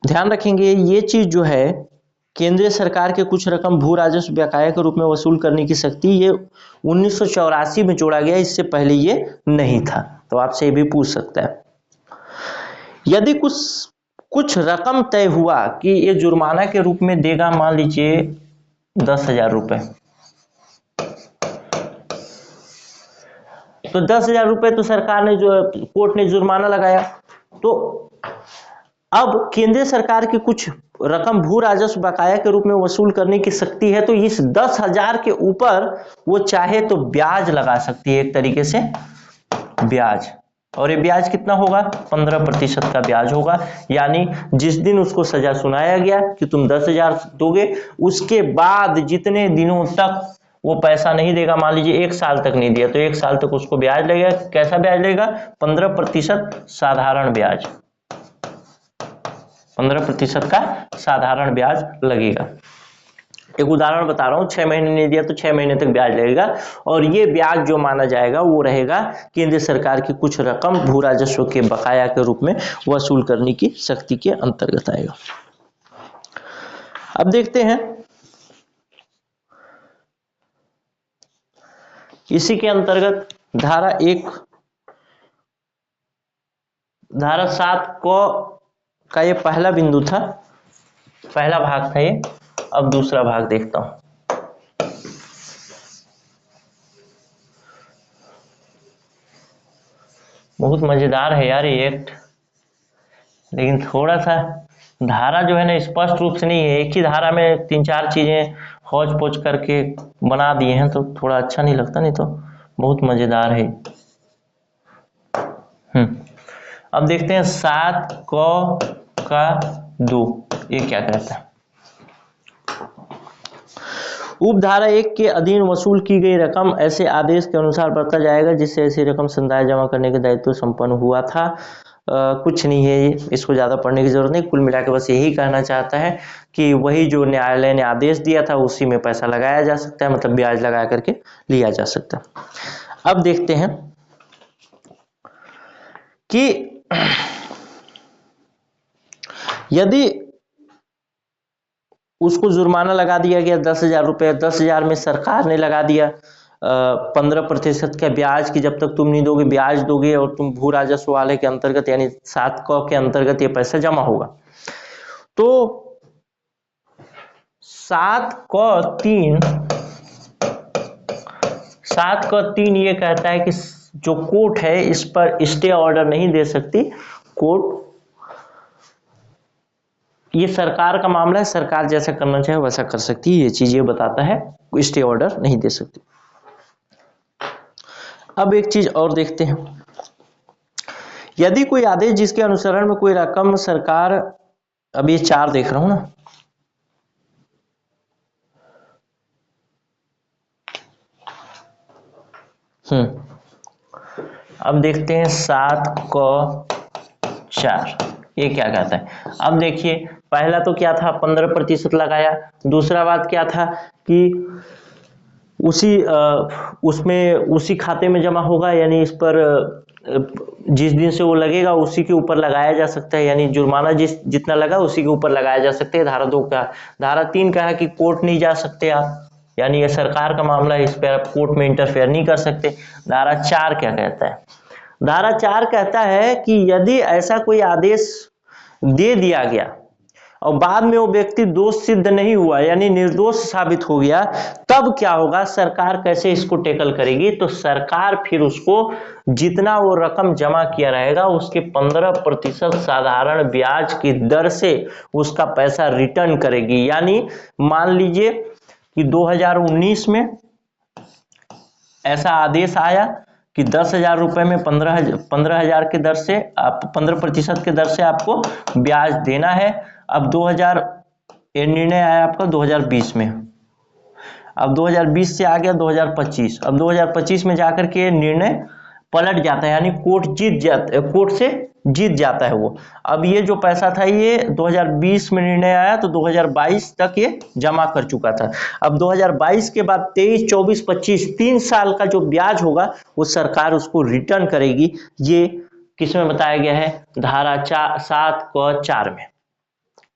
ध्यान रखेंगे ये चीज जो है, केंद्रीय सरकार के कुछ रकम भू राजस्व बकाया के रूप में वसूल करने की शक्ति, ये 1984 में जोड़ा गया, इससे पहले ये नहीं था। तो आपसे ये भी पूछ सकता है। यदि कुछ रकम तय हुआ कि ये जुर्माना के रूप में देगा, मान लीजिए 10,000 रुपए, तो 10,000 रुपए तो सरकार ने जो कोर्ट ने जुर्माना लगाया, तो अब केंद्र सरकार की कुछ रकम भू राजस्व बकाया के रूप में वसूल करने की शक्ति है, तो इस 10,000 के ऊपर वो चाहे तो ब्याज लगा सकती है, एक तरीके से ब्याज। और ये ब्याज कितना होगा? 15% का ब्याज होगा। यानी जिस दिन उसको सजा सुनाया गया कि तुम 10,000 दोगे, उसके बाद जितने दिनों तक वो पैसा नहीं देगा, मान लीजिए 1 साल तक नहीं दिया, तो 1 साल तक उसको ब्याज लगेगा। कैसा ब्याज लगेगा? 15% साधारण ब्याज, 15% का साधारण ब्याज लगेगा। एक उदाहरण बता रहा हूं, 6 महीने नहीं दिया तो 6 महीने तक ब्याज लगेगा, और ये ब्याज जो माना जाएगा वो रहेगा केंद्र सरकार की कुछ रकम भू राजस्व के बकाया के रूप में वसूल करने की शक्ति के अंतर्गत आएगा। अब देखते हैं इसी के अंतर्गत धारा 7 का ये पहला बिंदु था, पहला भाग था ये। अब दूसरा भाग देखता हूं। बहुत मजेदार है यार ये एक्ट, लेकिन थोड़ा सा धारा जो है ना स्पष्ट रूप से नहीं है, एक ही धारा में 3-4 चीजें हौच पौच करके बना दिए हैं, तो थोड़ा अच्छा नहीं लगता, नहीं तो बहुत मजेदार है। अब देखते हैं 7 का 2 ये क्या कहता है। उपधारा 1 के अधीन वसूल की गई रकम ऐसे आदेश के अनुसार बरता जाएगा जिससे ऐसी रकम संदाय जमा करने के दायित्व संपन्न हुआ था। कुछ नहीं है ये, इसको ज़्यादा पढ़ने की जरूरत नहीं। कुल मिला के बस यही कहना चाहता है कि वही जो न्यायालय ने आदेश दिया था उसी में पैसा लगाया जा सकता है, मतलब ब्याज लगा करके लिया जा सकता है। अब देखते हैं कि यदि उसको जुर्माना लगा दिया गया 10,000 रुपये, 10,000 में सरकार ने लगा दिया 15% का ब्याज की जब तक तुम नहीं दोगे ब्याज दोगे, और तुम भू राजस्व वाले के अंतर्गत यानी 7 के अंतर्गत ये पैसा जमा होगा। तो 7 ये कहता है कि जो कोर्ट है इस पर स्टे ऑर्डर नहीं दे सकती। कोर्ट, ये सरकार का मामला है, सरकार जैसा करना चाहे वैसा कर सकती है, ये चीज ये बताता है, स्टे ऑर्डर नहीं दे सकती। अब एक चीज और देखते हैं, यदि कोई आदेश जिसके अनुसरण में कोई रकम सरकार, अब ये 4 देख रहा हूं ना, अब देखते हैं 7 को 4 ये क्या कहता है। अब देखिए पहला तो क्या था, 15% लगाया। दूसरा बात क्या था कि उसी खाते में जमा होगा, यानी इस पर जिस दिन से वो लगेगा उसी के ऊपर लगाया जा सकता है, यानी जुर्माना जितना लगा उसी के ऊपर लगाया जा सकता है। धारा 2 का। धारा 3 का है कि कोर्ट नहीं जा सकते आप, यानी ये सरकार का मामला है, इस पर आप कोर्ट में इंटरफेयर नहीं कर सकते। धारा 4 क्या कहता है? धारा 4 कहता है कि यदि ऐसा कोई आदेश दे दिया गया और बाद में वो व्यक्ति दोष सिद्ध नहीं हुआ, यानी निर्दोष साबित हो गया, तब क्या होगा, सरकार कैसे इसको टेकल करेगी? तो सरकार फिर उसको जितना वो रकम जमा किया रहेगा उसके 15% साधारण ब्याज की दर से उसका पैसा रिटर्न करेगी। यानी मान लीजिए कि 2019 में ऐसा आदेश आया कि 10,000 रुपए में 15,000 के दर से आप 15% के दर से आपको ब्याज देना है। अब 2000 ये निर्णय आया आपका 2020 में, अब 2020 से आ गया 2025। अब 2025 में जाकर के निर्णय पलट जाता है, यानी कोर्ट से जीत जाता है वो। अब ये जो पैसा था ये 2020 में निर्णय आया तो 2022 तक ये जमा कर चुका था। अब 2022 के बाद 23, 24, 25 3 साल का जो ब्याज होगा वो सरकार उसको रिटर्न करेगी। ये किसमें बताया गया है? धारा 7 क 4 में।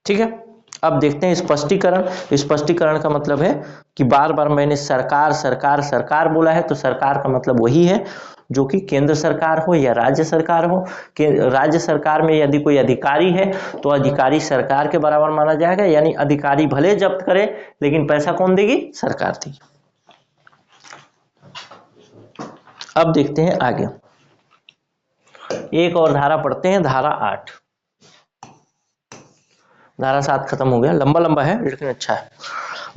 ठीक है, अब देखते हैं स्पष्टीकरण। स्पष्टीकरण का मतलब है कि बार बार मैंने सरकार सरकार सरकार बोला है, तो सरकार का मतलब वही है जो कि केंद्र सरकार हो या राज्य सरकार हो। राज्य सरकार में यदि कोई अधिकारी है तो अधिकारी सरकार के बराबर माना जाएगा, यानी अधिकारी भले जब्त करे लेकिन पैसा कौन देगी? सरकार देगी। अब देखते हैं आगे, एक और धारा पढ़ते हैं, धारा 8। धारा 7 खत्म हो गया, लंबा लंबा है लेकिन अच्छा है।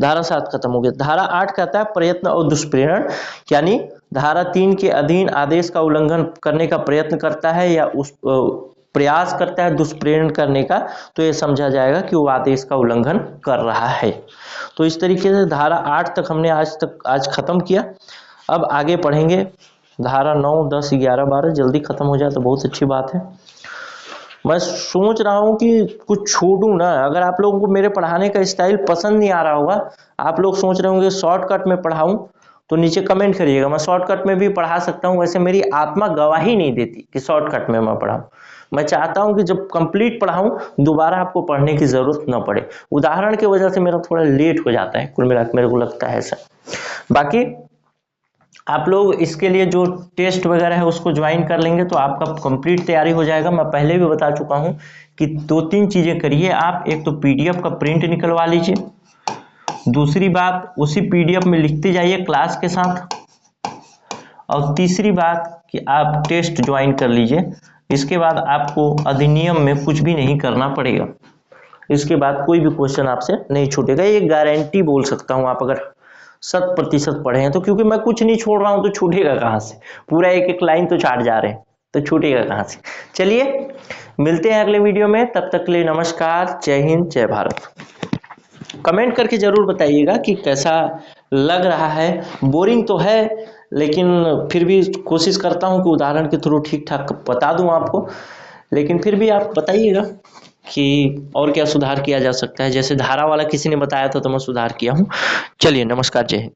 धारा 7 खत्म हो गया। धारा 8 कहता है प्रयत्न और दुष्प्रेरण, यानी धारा 3 के अधीन आदेश का उल्लंघन करने का प्रयत्न करता है या उस प्रयास करता है दुष्प्रेरण करने का, तो ये समझा जाएगा कि वो आदेश का उल्लंघन कर रहा है। तो इस तरीके से धारा 8 तक हमने आज खत्म किया। अब आगे पढ़ेंगे धारा 9, 10, 11, 12, जल्दी खत्म हो जाए तो बहुत अच्छी बात है। मैं सोच रहा हूँ कि कुछ छोड़ूं ना। अगर आप लोगों को मेरे पढ़ाने का स्टाइल पसंद नहीं आ रहा होगा, आप लोग सोच रहे होंगे शॉर्टकट में पढ़ाऊं, तो नीचे कमेंट करिएगा। मैं शॉर्टकट में भी पढ़ा सकता हूं, वैसे मेरी आत्मा गवाही नहीं देती कि शॉर्टकट में मैं पढ़ाऊं। मैं चाहता हूं कि जब कंप्लीट पढ़ाऊं दोबारा आपको पढ़ने की जरूरत न पड़े। उदाहरण की वजह से मेरा थोड़ा लेट हो जाता है, कुल मिलाकर मेरे को लगता है ऐसा। बाकी आप लोग इसके लिए जो टेस्ट वगैरह है उसको ज्वाइन कर लेंगे तो आपका कंप्लीट तैयारी हो जाएगा। मैं पहले भी बता चुका हूं कि 2-3 चीजें करिए आप। एक तो पीडीएफ का प्रिंट निकलवा लीजिए, दूसरी बात उसी पीडीएफ में लिखते जाइए क्लास के साथ, और तीसरी बात कि आप टेस्ट ज्वाइन कर लीजिए। इसके बाद आपको अधिनियम में कुछ भी नहीं करना पड़ेगा। इसके बाद कोई भी क्वेश्चन आपसे नहीं छूटेगा, ये गारंटी बोल सकता हूं। आप अगर 100% पढ़े हैं तो, क्योंकि मैं कुछ नहीं छोड़ रहा हूं तो छूटेगा कहां से? पूरा एक एक लाइन तो चाट जा रहे हैं तो छूटेगा कहां से? चलिए मिलते हैं अगले वीडियो में, तब तक के लिए नमस्कार, जय हिंद, जय भारत। कमेंट करके जरूर बताइएगा कि कैसा लग रहा है। बोरिंग तो है लेकिन फिर भी कोशिश करता हूं कि उदाहरण के थ्रू ठीक ठाक बता दूं आपको, लेकिन फिर भी आप बताइएगा कि और क्या सुधार किया जा सकता है। जैसे धारा वाला किसी ने बताया था तो मैं सुधार किया हूं। चलिए नमस्कार, जय हिंद।